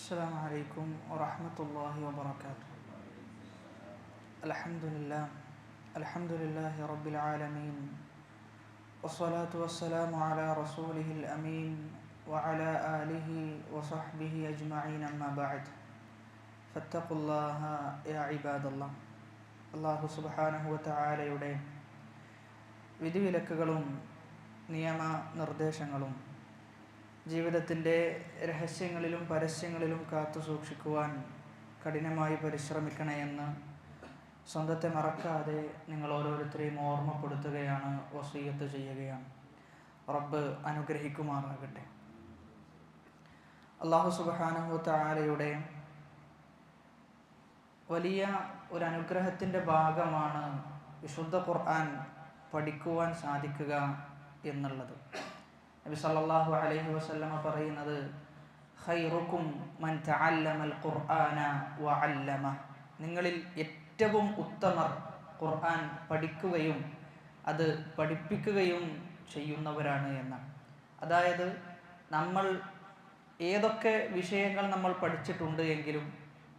السلام عليكم ورحمة الله وبركاته. الحمد لله رب العالمين، والصلاة والسلام على رسوله الأمين وعلى آله وصحبه أجمعين، أما بعد فاتقوا الله يا عباد الله. അല്ലാഹു സുബ്ഹാനഹു വതആലയുടെ വിധിവിലക്കുകളും നിയമനിർദ്ദേശങ്ങളും ജീവിതത്തിൻ്റെ രഹസ്യങ്ങളിലും പരസ്യങ്ങളിലും കാത്തു സൂക്ഷിക്കുവാൻ കഠിനമായി പരിശ്രമിക്കണമെന്ന് സ്വന്തത്തെ മറക്കാതെ നിങ്ങൾ ഓരോരുത്തരെയും ഓർമ്മപ്പെടുത്തുകയാണ്, വസിയ്യത്ത് ചെയ്യുകയാണ്. റബ്ബ് അനുഗ്രഹിക്കുമാറാകട്ടെ. അല്ലാഹു സുബ്ഹാനഹു വതആലയുടെ വലിയ ഒരു അനുഗ്രഹത്തിൻ്റെ ഭാഗമാണ് വിശുദ്ധ ഖുർആൻ പഠിക്കുവാൻ സാധിക്കുക എന്നുള്ളത്. നബി സല്ലല്ലാഹു അലൈഹി വസല്ലമ പറയുന്നത്, ഖൈറുക്കും മൻ തഅല്ലമൽ ഖുർആന വഅല്ലമ, നിങ്ങളിൽ ഏറ്റവും ഉത്തമർ ഖുർആൻ പഠിക്കുകയും അത് പഠിപ്പിക്കുകയും ചെയ്യുന്നവരാണ് എന്നാണ്. അതായത് നമ്മൾ ഏതൊക്കെ വിഷയങ്ങൾ നമ്മൾ പഠിച്ചിട്ടുണ്ട് എങ്കിലും,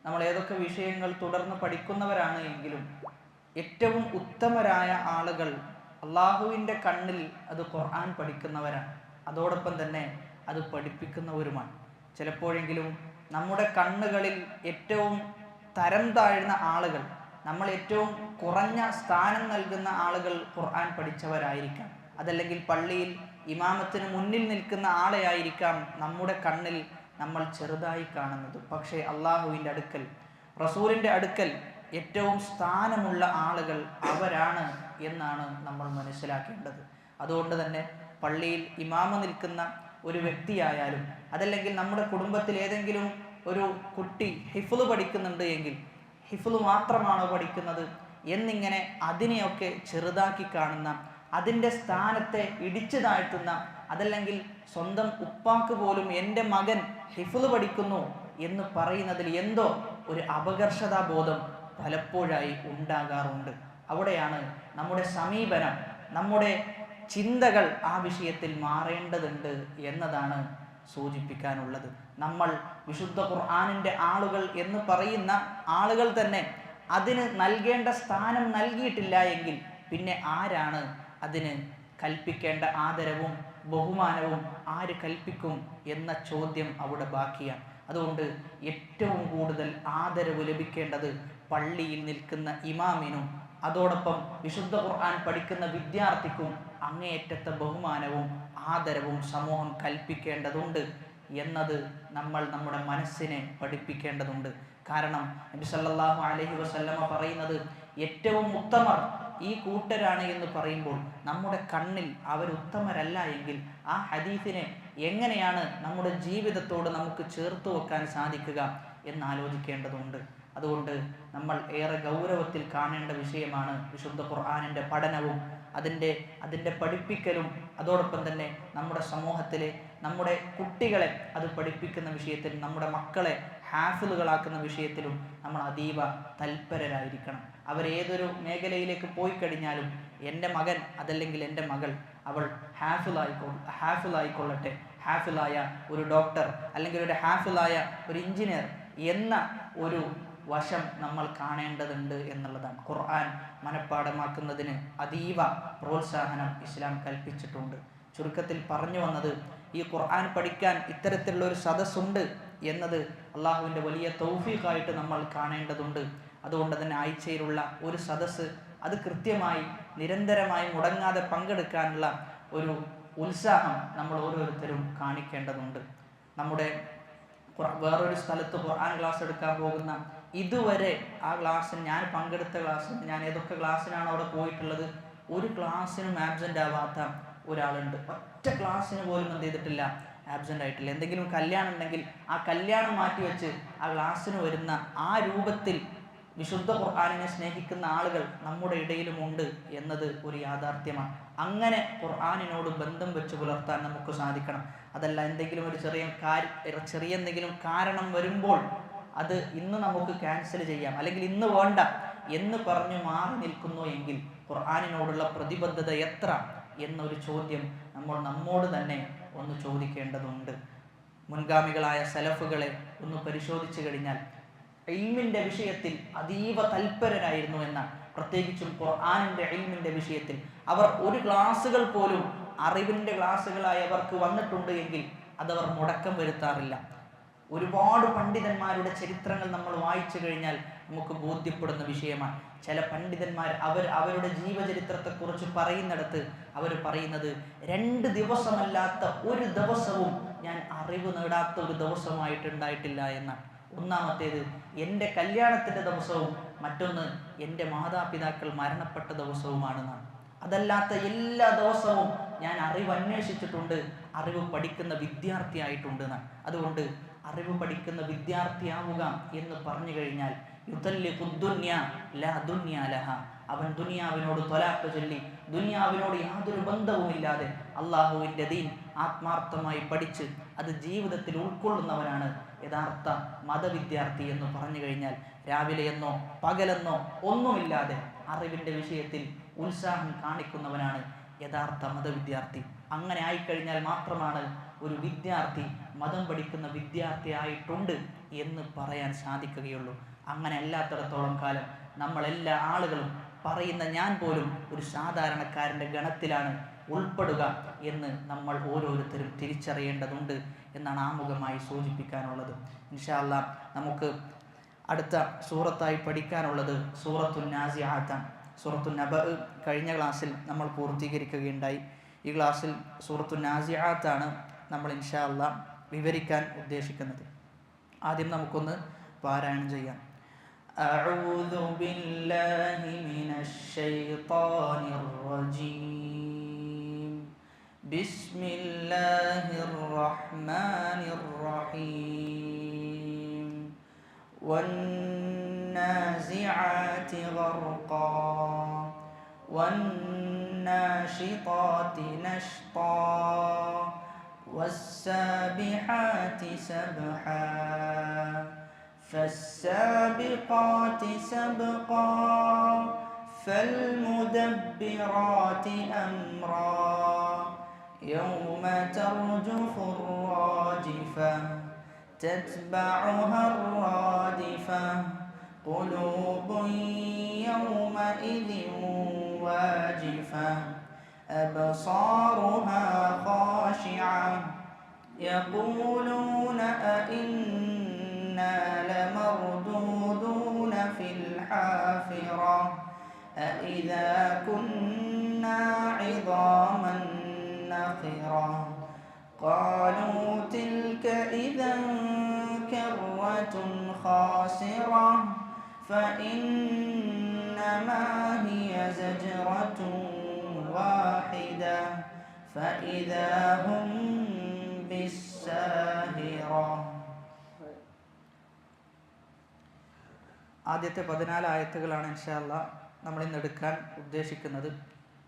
നമ്മൾ ഏതൊക്കെ വിഷയങ്ങൾ തുടർന്ന് പഠിക്കുന്നവരാണ് എങ്കിലും, ഏറ്റവും ഉത്തമരായ ആളുകൾ അള്ളാഹുവിൻ്റെ കണ്ണിൽ അത് ഖുർആൻ പഠിക്കുന്നവരാണ്, അതോടൊപ്പം തന്നെ അത് പഠിപ്പിക്കുന്നവരുമാണ്. ചിലപ്പോഴെങ്കിലും നമ്മുടെ കണ്ണുകളിൽ ഏറ്റവും തരം താഴ്ന്ന ആളുകൾ, നമ്മൾ ഏറ്റവും കുറഞ്ഞ സ്ഥാനം നൽകുന്ന ആളുകൾ ഖുർആൻ പഠിച്ചവരായിരിക്കാം. അതല്ലെങ്കിൽ പള്ളിയിൽ ഇമാമത്തിന് മുന്നിൽ നിൽക്കുന്ന ആളെയായിരിക്കാം നമ്മുടെ കണ്ണിൽ നമ്മൾ ചെറുതായി കാണുന്നത്. പക്ഷേ അള്ളാഹുവിൻ്റെ അടുക്കൽ, റസൂലിൻ്റെ അടുക്കൽ ഏറ്റവും സ്ഥാനമുള്ള ആളുകൾ അവരാണ് എന്നാണ് നമ്മൾ മനസ്സിലാക്കേണ്ടത്. അതുകൊണ്ട് തന്നെ പള്ളിയിൽ ഇമാമ നിൽക്കുന്ന ഒരു വ്യക്തിയായാലും, അതല്ലെങ്കിൽ നമ്മുടെ കുടുംബത്തിൽ ഏതെങ്കിലും ഒരു കുട്ടി ഹിഫ്ള് പഠിക്കുന്നുണ്ട് എങ്കിൽ ഹിഫ്ള് മാത്രമാണോ പഠിക്കുന്നത് എന്നിങ്ങനെ അതിനെയൊക്കെ ചെറുതാക്കി കാണുന്ന, അതിൻ്റെ സ്ഥാനത്തെ ഇടിച്ചു താഴ്ത്തുന്ന, അതല്ലെങ്കിൽ സ്വന്തം ഉപ്പാക്ക് പോലും എൻ്റെ മകൻ ഹിഫ്ള് പഠിക്കുന്നു എന്ന് പറയുന്നതിൽ എന്തോ ഒരു അപകർഷതാബോധം പലപ്പോഴായി ഉണ്ടാകാറുണ്ട്. അവിടെയാണ് നമ്മുടെ സമീപനം, നമ്മുടെ ചിന്തകൾ ആ വിഷയത്തിൽ മാറേണ്ടതുണ്ട് എന്നതാണ് സൂചിപ്പിക്കാനുള്ളത്. നമ്മൾ വിശുദ്ധ ഖുർആനിൻ്റെ ആളുകൾ എന്ന് പറയുന്ന ആളുകൾ തന്നെ അതിന് നൽകേണ്ട സ്ഥാനം നൽകിയിട്ടില്ല എങ്കിൽ പിന്നെ ആരാണ് അതിന് കൽപ്പിക്കേണ്ട ആദരവും ബഹുമാനവും ആര് കൽപ്പിക്കും എന്ന ചോദ്യം അവിടെ ബാക്കിയാണ്. അതുകൊണ്ട് ഏറ്റവും കൂടുതൽ ആദരവ് ലഭിക്കേണ്ടത് പള്ളിയിൽ നിൽക്കുന്ന ഇമാമിനും അതോടൊപ്പം വിശുദ്ധ ഖുർആൻ പഠിക്കുന്ന വിദ്യാർത്ഥിക്കും അങ്ങേയറ്റത്തെ ബഹുമാനവും ആദരവും സമൂഹം കൽപ്പിക്കേണ്ടതുണ്ട് എന്നത് നമ്മൾ നമ്മുടെ മനസ്സിനെ പഠിപ്പിക്കേണ്ടതുണ്ട്. കാരണം നബി സല്ലല്ലാഹു അലൈഹി വസല്ലമ പറയുന്നത്, ഏറ്റവും ഉത്തമർ ഈ കൂട്ടരാണ് എന്ന് പറയുമ്പോൾ നമ്മുടെ കണ്ണിൽ അവർ ഉത്തമരല്ല എങ്കിൽ ആ ഹദീസിനെ എങ്ങനെയാണ് നമ്മുടെ ജീവിതത്തോട് നമുക്ക് ചേർത്ത് വെക്കാൻ സാധിക്കുക എന്നാലോചിക്കേണ്ടതുണ്ട്. അതുകൊണ്ട് നമ്മൾ ഏറെ ഗൗരവത്തിൽ കാണേണ്ട വിഷയമാണ് വിശുദ്ധ ഖുർആനിൻ്റെ പഠനവും അതിൻ്റെ പഠിപ്പിക്കലും. അതോടൊപ്പം തന്നെ നമ്മുടെ സമൂഹത്തിലെ നമ്മുടെ കുട്ടികളെ അത് പഠിപ്പിക്കുന്ന വിഷയത്തിൽ, നമ്മുടെ മക്കളെ ഹാഫിളുകളാക്കുന്ന വിഷയത്തിലും നമ്മൾ അതീവ തൽപരരായിരിക്കണം. അവരേതൊരു പോയി കഴിഞ്ഞാലും എൻ്റെ മകൻ അതല്ലെങ്കിൽ എൻ്റെ മകൾ അവൾ ഹാഫിളായിക്കൊള്ളട്ടെ, ഹാഫിളായ ഒരു ഡോക്ടർ അല്ലെങ്കിൽ ഒരു ഹാഫിളായ ഒരു എഞ്ചിനീയർ എന്ന ഒരു വശം നമ്മൾ കാണേണ്ടതുണ്ട് എന്നുള്ളതാണ്. ഖുർആൻ മനഃപ്പാഠമാക്കുന്നതിന് അതീവ പ്രോത്സാഹനം ഇസ്ലാം കൽപ്പിച്ചിട്ടുണ്ട്. ചുരുക്കത്തിൽ പറഞ്ഞു വന്നത്, ഈ ഖുർആൻ പഠിക്കാൻ ഇത്തരത്തിലുള്ള ഒരു സദസ്സുണ്ട് എന്നത് അള്ളാഹുവിൻ്റെ വലിയ തൗഫീഖായിട്ട് നമ്മൾ കാണേണ്ടതുണ്ട്. അതുകൊണ്ട് തന്നെ ആഴ്ചയിലുള്ള ഒരു സദസ്സ് അത് കൃത്യമായി നിരന്തരമായി മുടങ്ങാതെ പങ്കെടുക്കാനുള്ള ഒരു ഉത്സാഹം നമ്മൾ ഓരോരുത്തരും കാണിക്കേണ്ടതുണ്ട്. നമ്മുടെ വേറൊരു സ്ഥലത്ത് ഖുർആൻ ക്ലാസ് എടുക്കാൻ പോകുന്ന, ഇതുവരെ ആ ക്ലാസ്സിന് ഞാൻ പങ്കെടുത്ത ക്ലാസ്സിന്, ഞാൻ ഏതൊക്കെ ക്ലാസ്സിനാണ് അവിടെ പോയിട്ടുള്ളത്, ഒരു ക്ലാസ്സിനും ആബ്സെൻ്റ് ആവാത്ത ഒരാളുണ്ട്. ഒറ്റ ക്ലാസ്സിന് പോലും എന്ത് ചെയ്തിട്ടില്ല, ആബ്സെൻ്റ് ആയിട്ടില്ല. എന്തെങ്കിലും കല്യാണം ഉണ്ടെങ്കിൽ ആ കല്യാണം മാറ്റി വെച്ച് ആ ക്ലാസ്സിന് വരുന്ന, ആ രൂപത്തിൽ വിശുദ്ധ ഖുർആനിനെ സ്നേഹിക്കുന്ന ആളുകൾ നമ്മുടെ ഇടയിലുമുണ്ട് എന്നത് ഒരു യാഥാർത്ഥ്യമാണ്. അങ്ങനെ ഖുർആനിനോട് ബന്ധം വെച്ച് പുലർത്താൻ നമുക്ക് സാധിക്കണം. അതല്ല എന്തെങ്കിലും ഒരു ചെറിയ എന്തെങ്കിലും കാരണം വരുമ്പോൾ അത് ഇന്ന് നമുക്ക് ക്യാൻസൽ ചെയ്യാം, അല്ലെങ്കിൽ ഇന്ന് വേണ്ട എന്ന് പറഞ്ഞു മാറി നിൽക്കുന്നു എങ്കിൽ ഖുർആനിനോടുള്ള പ്രതിബദ്ധത എത്ര എന്നൊരു ചോദ്യം നമ്മൾ നമ്മോട് തന്നെ ഒന്ന് ചോദിക്കേണ്ടതുണ്ട്. മുൻഗാമികളായ സലഫുകളെ ഒന്ന് പരിശോധിച്ചു കഴിഞ്ഞാൽ ഇൽമിൻ്റെ വിഷയത്തിൽ അതീവ തൽപരരായിരുന്നു എന്നാണ്. പ്രത്യേകിച്ചും ഖുർആനിൻ്റെ ഇൽമിൻ്റെ വിഷയത്തിൽ അവർ ഒരു ക്ലാസ്സുകൾ പോലും അറിവിൻ്റെ ക്ലാസ്സുകളായി അവർക്ക് വന്നിട്ടുണ്ട് എങ്കിൽ അതവർ മുടക്കം വരുത്താറില്ല. ഒരുപാട് പണ്ഡിതന്മാരുടെ ചരിത്രങ്ങൾ നമ്മൾ വായിച്ചു കഴിഞ്ഞാൽ നമുക്ക് ബോധ്യപ്പെടുന്ന വിഷയമാണ്. ചില പണ്ഡിതന്മാർ അവരുടെ ജീവചരിത്രത്തെക്കുറിച്ച് പറയുന്നിടത്ത് അവർ പറയുന്നത് 2 ദിവസമല്ലാത്ത ഒരു ദിവസവും ഞാൻ അറിവ് നേടാത്ത ഒരു ദിവസമായിട്ടുണ്ടായിട്ടില്ല എന്നാണ്. ഒന്നാമത്തേത് എൻ്റെ കല്യാണത്തിൻ്റെ ദിവസവും മറ്റൊന്ന് എൻ്റെ മാതാപിതാക്കൾ മരണപ്പെട്ട ദിവസവുമാണെന്നാണ്. അതല്ലാത്ത എല്ലാ ദിവസവും ഞാൻ അറിവ് അന്വേഷിച്ചിട്ടുണ്ട്, അറിവ് പഠിക്കുന്ന വിദ്യാർത്ഥിയായിട്ടുണ്ട് എന്നാണ്. അതുകൊണ്ട് അറിവ് പഠിക്കുന്ന വിദ്യാർത്ഥിയാവുക എന്ന് പറഞ്ഞു കഴിഞ്ഞാൽ അവൻ ദുനിയാവിനോട് ത്വലാഖ് ചൊല്ലി ദുനിയാവിനോട് യാതൊരു ബന്ധവുമില്ലാതെ അള്ളാഹുവിൻ്റെ ദീൻ ആത്മാർത്ഥമായി പഠിച്ച് അത് ജീവിതത്തിൽ ഉൾക്കൊള്ളുന്നവനാണ് യഥാർത്ഥ മതവിദ്യാർത്ഥി എന്ന് പറഞ്ഞു കഴിഞ്ഞാൽ. രാവിലെയെന്നോ പകലെന്നോ ഒന്നുമില്ലാതെ അറിവിൻ്റെ വിഷയത്തിൽ ഉത്സാഹം കാണിക്കുന്നവനാണ് യഥാർത്ഥ മതവിദ്യാർത്ഥി. അങ്ങനെ ആയിക്കഴിഞ്ഞാൽ മാത്രമാണ് ഒരു വിദ്യാർത്ഥി മതം പഠിക്കുന്ന വിദ്യാർത്ഥിയായിട്ടുണ്ട് എന്ന് പറയാൻ സാധിക്കുകയുള്ളൂ. അങ്ങനെ അല്ലാത്തിടത്തോളം കാലം നമ്മളെല്ലാ ആളുകളും പറയുന്ന ഞാൻ പോലും ഒരു സാധാരണക്കാരൻ്റെ ഗണത്തിലാണ് ഉൾപ്പെടുക എന്ന് നമ്മൾ ഓരോരുത്തരും തിരിച്ചറിയേണ്ടതുണ്ട് എന്നാണ് ആമുഖമായി സൂചിപ്പിക്കാനുള്ളത്. ഇൻഷാ അല്ലാഹ് നമുക്ക് അടുത്ത സൂറത്തായി പഠിക്കാനുള്ളത് സൂറത്തുൻ നാസിആത്താണ്. സൂറത്തുൻ നബ കഴിഞ്ഞ ക്ലാസ്സിൽ നമ്മൾ പൂർത്തീകരിക്കുകയുണ്ടായി. ഈ ക്ലാസ്സിൽ സൂറത്തുൻ നാസിആത്താണ് നമ്മൾ ഇൻഷാ അല്ലാഹ് വിവരിക്കാൻ ഉദ്ദേശിക്കുന്നത്. ആദ്യം നമുക്കൊന്ന് പാരായണം ചെയ്യാം. അഊദു ബില്ലാഹി മിനശ് ശൈത്വാനിർ റജീം. ബിസ്മില്ലാഹിർ റഹ്മാനിർ റഹീം. വന്നാസിആതി ഗർഖാ വന്നാശിതാതി നശ്താ والسابحات سبحا فالسابقات سبقا فالمدبرات أمرا يوم ترجف الراجفة تتبعها الرادفة قلوب يومئذ واجفة أبصارها خاشعة يقولون أئنا لمردودون في الحافرة أئذا كنا عظاما نخرة قالوا تلك إذا كرة خاسرة فإنما هي زجرة واحدة فإذا هم بالساهرة. ആദ്യത്തെ 14 ആയത്തുകളാണ് ഇൻഷാ അല്ലാഹ് നമ്മൾ ഇന്ന് എടുക്കാൻ ഉദ്ദേശിക്കുന്നത്.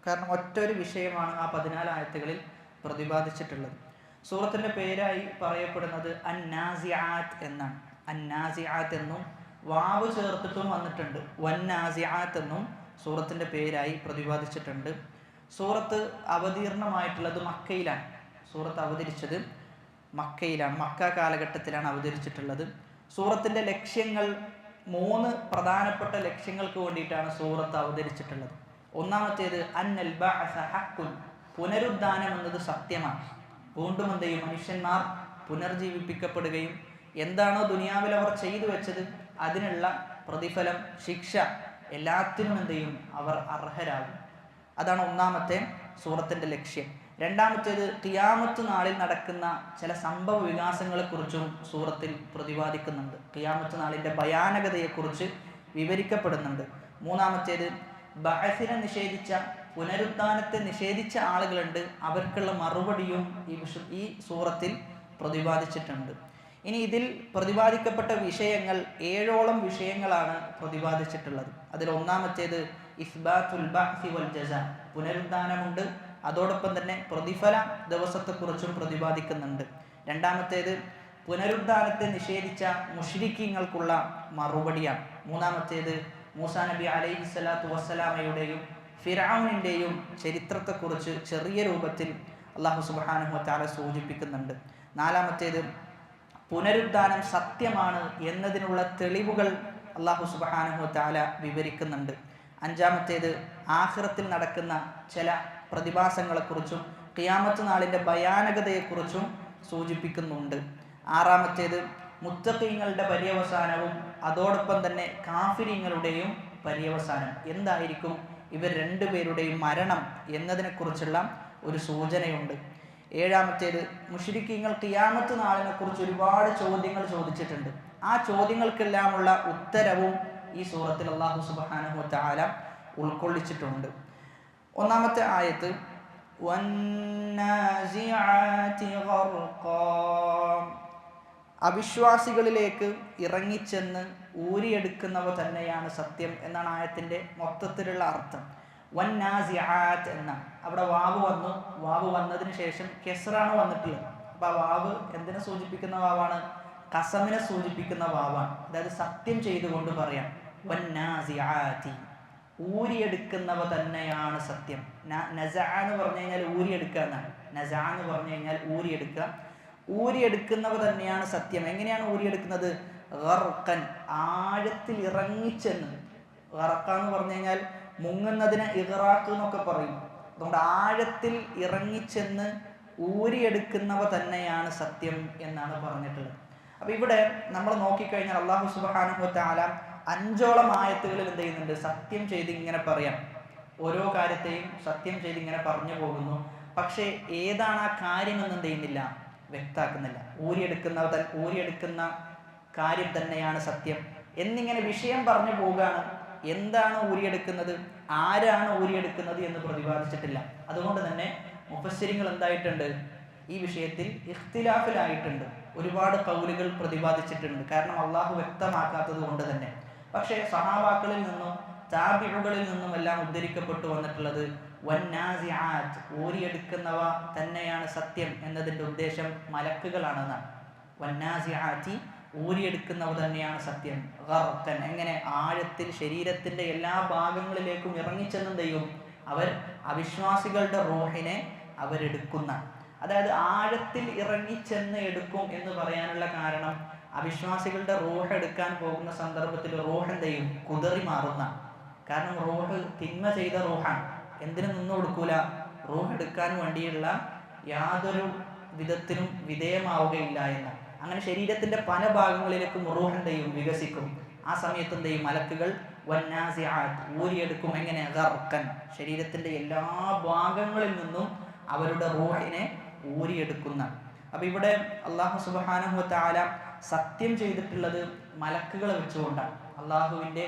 കാരണം ഒറ്റൊരു വിഷയമാണ് ആ 14 ആയത്തുകളിൽ പ്രതിപാദിച്ചിട്ടുള്ളത്. സൂറത്തിൻ്റെ പേരായി പറയപ്പെടുന്നത് അന്നാസിആത്ത് എന്നാണ്. അന്നാസിആത്ത് എന്നും വാവ് ചേർത്തിട്ടും വന്നിട്ടുണ്ട്. വന്നാസിആത്ത് എന്നും സൂറത്തിൻ്റെ പേരായി പ്രതിപാദിച്ചിട്ടുണ്ട്. സൂറത്ത് അവതീർണമായിട്ടുള്ളത് മക്കയിലാണ്. സൂറത്ത് അവതരിച്ചത് മക്കയിലാണ്. മക്ക കാലഘട്ടത്തിലാണ് അവതരിച്ചിട്ടുള്ളത്. സൂറത്തിൻ്റെ ലക്ഷ്യങ്ങൾ 3 പ്രധാനപ്പെട്ട ലക്ഷ്യങ്ങൾക്ക് വേണ്ടിയിട്ടാണ് സൂറത്ത് അവതരിച്ചിട്ടുള്ളത്. ഒന്നാമത്തേത് അന്നൽ ബഅസ ഹഖ്കുൻ, പുനരുദ്ധാനം എന്നത് സത്യമാണ്. വീണ്ടും എന്ത് ചെയ്യും? മനുഷ്യന്മാർ പുനർജീവിപ്പിക്കപ്പെടുകയും എന്താണോ ദുനിയാവിൽ അവർ ചെയ്തു വെച്ചത് അതിനുള്ള പ്രതിഫലം, ശിക്ഷ എല്ലാത്തിനും എന്ത് ചെയ്യും? അവർ അർഹരാകും. അതാണ് ഒന്നാമത്തെ സൂറത്തിൻ്റെ ലക്ഷ്യം. രണ്ടാമത്തേത് ഖിയാമത്ത് നാളിൽ നടക്കുന്ന ചില സംഭവ വികാസങ്ങളെക്കുറിച്ചും സൂറത്തിൽ പ്രതിപാദിക്കുന്നുണ്ട്. ഖിയാമത്ത് നാളിൻ്റെ ഭയാനകതയെക്കുറിച്ച് വിവരിക്കപ്പെടുന്നുണ്ട്. മൂന്നാമത്തേത് ബഅസിനെ നിഷേധിച്ച, പുനരുദ്ധാനത്തെ നിഷേധിച്ച ആളുകളുണ്ട്, അവർക്കുള്ള മറുപടിയും ഈ സൂറത്തിൽ പ്രതിപാദിച്ചിട്ടുണ്ട്. ഇനി ഇതിൽ പ്രതിപാദിക്കപ്പെട്ട വിഷയങ്ങൾ 7ഓളം വിഷയങ്ങളാണ് പ്രതിപാദിച്ചിട്ടുള്ളത്. അതിൽ ഒന്നാമത്തേത് ഇസ്ബാത്തുൽ ബഅസി വൽ ജസാ, പുനരുദ്ധാനമുണ്ട്, അതോടൊപ്പം തന്നെ പ്രതിഫല ദിവസത്തെക്കുറിച്ചും പ്രതിപാദിക്കുന്നുണ്ട്. രണ്ടാമത്തേത് പുനരുദ്ധാനത്തെ നിഷേധിച്ച മുശ്രിക്കീങ്ങൾക്കുള്ള മറുപടിയാണ്. മൂന്നാമത്തേത് മൂസാ നബി അലൈഹിസ്സലാത്തു വസ്സലാമയുടെയും ഫിർഔനിൻ്റെയും ചരിത്രത്തെക്കുറിച്ച് ചെറിയ രൂപത്തിൽ അല്ലാഹു സുബ്ഹാനഹു വ തആല സൂചിപ്പിക്കുന്നുണ്ട്. നാലാമത്തേത് പുനരുദ്ധാനം സത്യമാണ് എന്നതിനുള്ള തെളിവുകൾ അല്ലാഹു സുബ്ഹാനഹു വ തആല വിവരിക്കുന്നുണ്ട്. അഞ്ചാമത്തേത് ആഖിറത്തിൽ നടക്കുന്ന ചില പ്രതിഭാസങ്ങളെക്കുറിച്ചും ഖിയാമത്ത് നാളിൻ്റെ ഭയാനകതയെക്കുറിച്ചും സൂചിപ്പിക്കുന്നുണ്ട്. ആറാമത്തേത് മുത്തഖീങ്ങളുടെ പര്യവസാനവും അതോടൊപ്പം തന്നെ കാഫിരീങ്ങളുടെയും പര്യവസാനം എന്തായിരിക്കും, ഇവർ രണ്ടുപേരുടെയും മരണം എന്നതിനെക്കുറിച്ചുള്ള ഒരു സൂചനയുണ്ട്. ഏഴാമത്തേത് മുശ്രിക്കീങ്ങൾ ഖിയാമത്ത് നാളിനെ കുറിച്ച് ഒരുപാട് ചോദ്യങ്ങൾ ചോദിച്ചിട്ടുണ്ട്. ആ ചോദ്യങ്ങൾക്കെല്ലാമുള്ള ഉത്തരവും ഈ സൂറത്തിൽ അല്ലാഹു സുബ്ഹാനഹു വ തആല ഉൾക്കൊള്ളിച്ചിട്ടുണ്ട്. ഒന്നാമത്തെ ആയത്ത് വന്നാസിആതി ഗർഖാ, അവിശ്വാസികളിലേക്ക് ഇറങ്ങിച്ചെന്ന് ഊരിയെടുക്കുന്നവ തന്നെയാണ് സത്യം എന്നാണ് ആയത്തിൻ്റെ മൊത്തത്തിലുള്ള അർത്ഥം. വന്നാസിആത്ത് എന്ന അവിടെ വാവ് വന്നു. വാവ് വന്നതിന് ശേഷം കെസ്റാണ് വന്നിട്ടുള്ളത്. അപ്പോൾ ആ വാവ് എന്തിനെ സൂചിപ്പിക്കുന്ന വാവാണ്? ഖസമിനെ സൂചിപ്പിക്കുന്ന വാവാണ്. അതായത് സത്യം ചെയ്തുകൊണ്ട് പറയാം. വന്നാസിആതി, ഊരിയെടുക്കുന്നവ തന്നെയാണ് സത്യം. നസഅ എന്ന് പറഞ്ഞു കഴിഞ്ഞാൽ ഊരിയെടുക്കുക എന്നാണ്. നസഅ എന്ന് പറഞ്ഞു കഴിഞ്ഞാൽ ഊരിയെടുക്കുക. ഊരിയെടുക്കുന്നവ തന്നെയാണ് സത്യം. എങ്ങനെയാണ് ഊരിയെടുക്കുന്നത്? ഗർഖൻ, ആഴത്തിൽ ഇറങ്ങിച്ചെന്ന്. ഗർഖ എന്ന് പറഞ്ഞു കഴിഞ്ഞാൽ മുങ്ങുന്നതിന് ഇഗ്റാഖ് എന്നൊക്കെ പറയും. അതുകൊണ്ട് ആഴത്തിൽ ഇറങ്ങിച്ചെന്ന് ഊരിയെടുക്കുന്നവ തന്നെയാണ് സത്യം എന്നാണ് പറഞ്ഞിട്ടുള്ളത്. അപ്പോൾ ഇവിടെ നമ്മൾ നോക്കിക്കഴിഞ്ഞാൽ അല്ലാഹു സുബ്ഹാനഹു വ തആല 5ഓളം ആയത്തുകളിൽ എന്ത് ചെയ്യുന്നുണ്ട്? സത്യം ചെയ്ത് ഇങ്ങനെ പറയാം. ഓരോ കാര്യത്തെയും സത്യം ചെയ്ത് ഇങ്ങനെ പറഞ്ഞു പോകുന്നു. പക്ഷേ ഏതാണ് ആ കാര്യമെന്ന് എന്ത് ചെയ്യുന്നില്ല? വ്യക്താക്കുന്നില്ല. ഊരിയെടുക്കുന്ന കാര്യം തന്നെയാണ് സത്യം എന്നിങ്ങനെ വിഷയം പറഞ്ഞു പോവുകയാണ്. എന്താണ് ഊരിയെടുക്കുന്നത്, ആരാണ് ഊരിയെടുക്കുന്നത് എന്ന് പ്രതിപാദിച്ചിട്ടില്ല. അതുകൊണ്ട് തന്നെ മുഫസ്സിരിങ്ങൾ എന്തായിട്ടുണ്ട്? ഈ വിഷയത്തിൽ ഇഖ്തിലാഫിലായിട്ടുണ്ട്. ഒരുപാട് ഖൗലുകൾ പ്രതിപാദിച്ചിട്ടുണ്ട്. കാരണം അള്ളാഹു വ്യക്തമാക്കാത്തത് കൊണ്ട് തന്നെ. പക്ഷേ സഹാബാക്കളിൽ നിന്നും താബിഉകളിൽ നിന്നും എല്ലാം ഉദ്ധരിക്കപ്പെട്ടു വന്നിട്ടുള്ളത് വന്നാസിആത്ത്, ഊരിയെടുക്കുന്നവ തന്നെയാണ് സത്യം എന്നതിൻ്റെ ഉദ്ദേശം മലക്കുകളാണെന്നാണ്. വന്നാസിആത്തി, ഊരിയെടുക്കുന്നവ തന്നെയാണ് സത്യം. ഗർഖൻ, എങ്ങനെ? ആഴത്തിൽ ശരീരത്തിൻ്റെ എല്ലാ ഭാഗങ്ങളിലേക്കും ഇറങ്ങിച്ചെന്നും ചെയ്യും അവർ അവിശ്വാസികളുടെ റൂഹിനെ അവരെടുക്കുന്ന. അതായത് ആഴത്തിൽ ഇറങ്ങിച്ചെന്ന് എടുക്കും എന്ന് പറയാനുള്ള കാരണം അവിശ്വാസികളുടെ റൂഹ് എടുക്കാൻ പോകുന്ന സന്ദർഭത്തിൽ റൂഹ് എന്ത് ചെയ്യും? കുതറി മാറുന്ന. കാരണം റൂഹ് തിന്മ ചെയ്ത റൂഹാണ്. എന്തിനു നിന്നു കൊടുക്കൂല? റൂഹ് എടുക്കാൻ വേണ്ടിയുള്ള യാതൊരു വിധത്തിലും വിധേയമാവുകയില്ല എന്ന്. അങ്ങനെ ശരീരത്തിന്റെ പല ഭാഗങ്ങളിലേക്കും റൂഹ് എന്ത് ചെയ്യും? വികസിക്കും. ആ സമയത്ത് എന്ത് ചെയ്യും? മലക്കുകൾ വന്നാസിആത്ത്, ഊരിയെടുക്കും. എങ്ങനെ? ഗർഖൻ, ശരീരത്തിന്റെ എല്ലാ ഭാഗങ്ങളിൽ നിന്നും അവരുടെ റൂഹിനെ ഊരിയെടുക്കുന്ന. അപ്പൊ ഇവിടെ അല്ലാഹു സുബ്ഹാനഹു വ തആല സത്യം ചെയ്തിട്ടുള്ളത് മലക്കുകളെ വെച്ചുകൊണ്ടാണ്. അള്ളാഹുവിൻ്റെ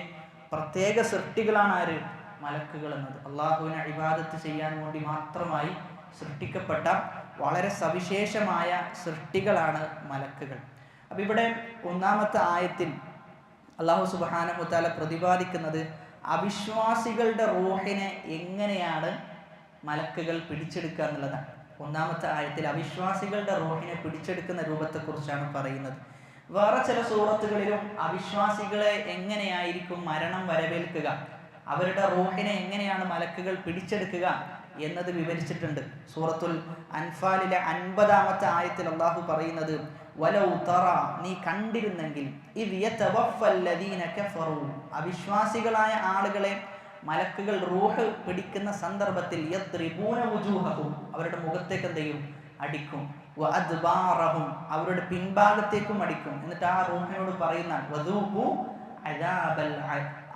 പ്രത്യേക സൃഷ്ടികളാണ് ആര്? മലക്കുകൾ എന്നത്. അള്ളാഹുവിനെ ഇബാദത്ത് ചെയ്യാൻ വേണ്ടി മാത്രമായി സൃഷ്ടിക്കപ്പെട്ട വളരെ സവിശേഷമായ സൃഷ്ടികളാണ് മലക്കുകൾ. അപ്പം ഇവിടെ ഒന്നാമത്തെ ആയത്തിൽ അല്ലാഹു സുബ്ഹാനഹു വ തആല പ്രതിപാദിക്കുന്നത് അവിശ്വാസികളുടെ റൂഹിനെ എങ്ങനെയാണ് മലക്കുകൾ പിടിച്ചെടുക്കുക എന്നുള്ളതാണ്. ഒന്നാമത്തെ ആയത്തിൽ അവിശ്വാസികളുടെ റൂഹിനെ പിടിച്ചെടുക്കുന്ന രൂപത്തെക്കുറിച്ചാണ് പറയുന്നത്. വേറെ ചില സൂറത്തുകളിലും അവിശ്വാസികളെ എങ്ങനെയായിരിക്കും മരണം വരവേൽക്കുക, അവരുടെ റൂഹിനെ എങ്ങനെയാണ് മലക്കുകൾ പിടിച്ചെടുക്കുക എന്നത് വിവരിച്ചിട്ടുണ്ട്. സൂറത്തുൽ അൻഫാലിലെ 50-ാമത്തെ ആയത്തിൽ അല്ലാഹു പറയുന്നത് വലൗ തറ, നീ കണ്ടിരുന്നെങ്കിൽ ഇദ് യതവഫല്ലദീന കഫറു, അവിശ്വാസികളായ ആളുകളെ മലക്കുകൾ റൂഹ് പിടിക്കുന്ന സന്ദർഭത്തിൽ യദ്രിബൂന വുജൂഹഹും, അവരുടെ മുഖത്തേക്ക് എന്ത് ചെയ്യും? അടിക്കും. വഅദ്ബാറഹും, അവരുടെ പിൻഭാഗത്തേക്കും അടിക്കും. എന്നിട്ട് ആ റൂഹിനോട് പറയുന്ന വദൂഖു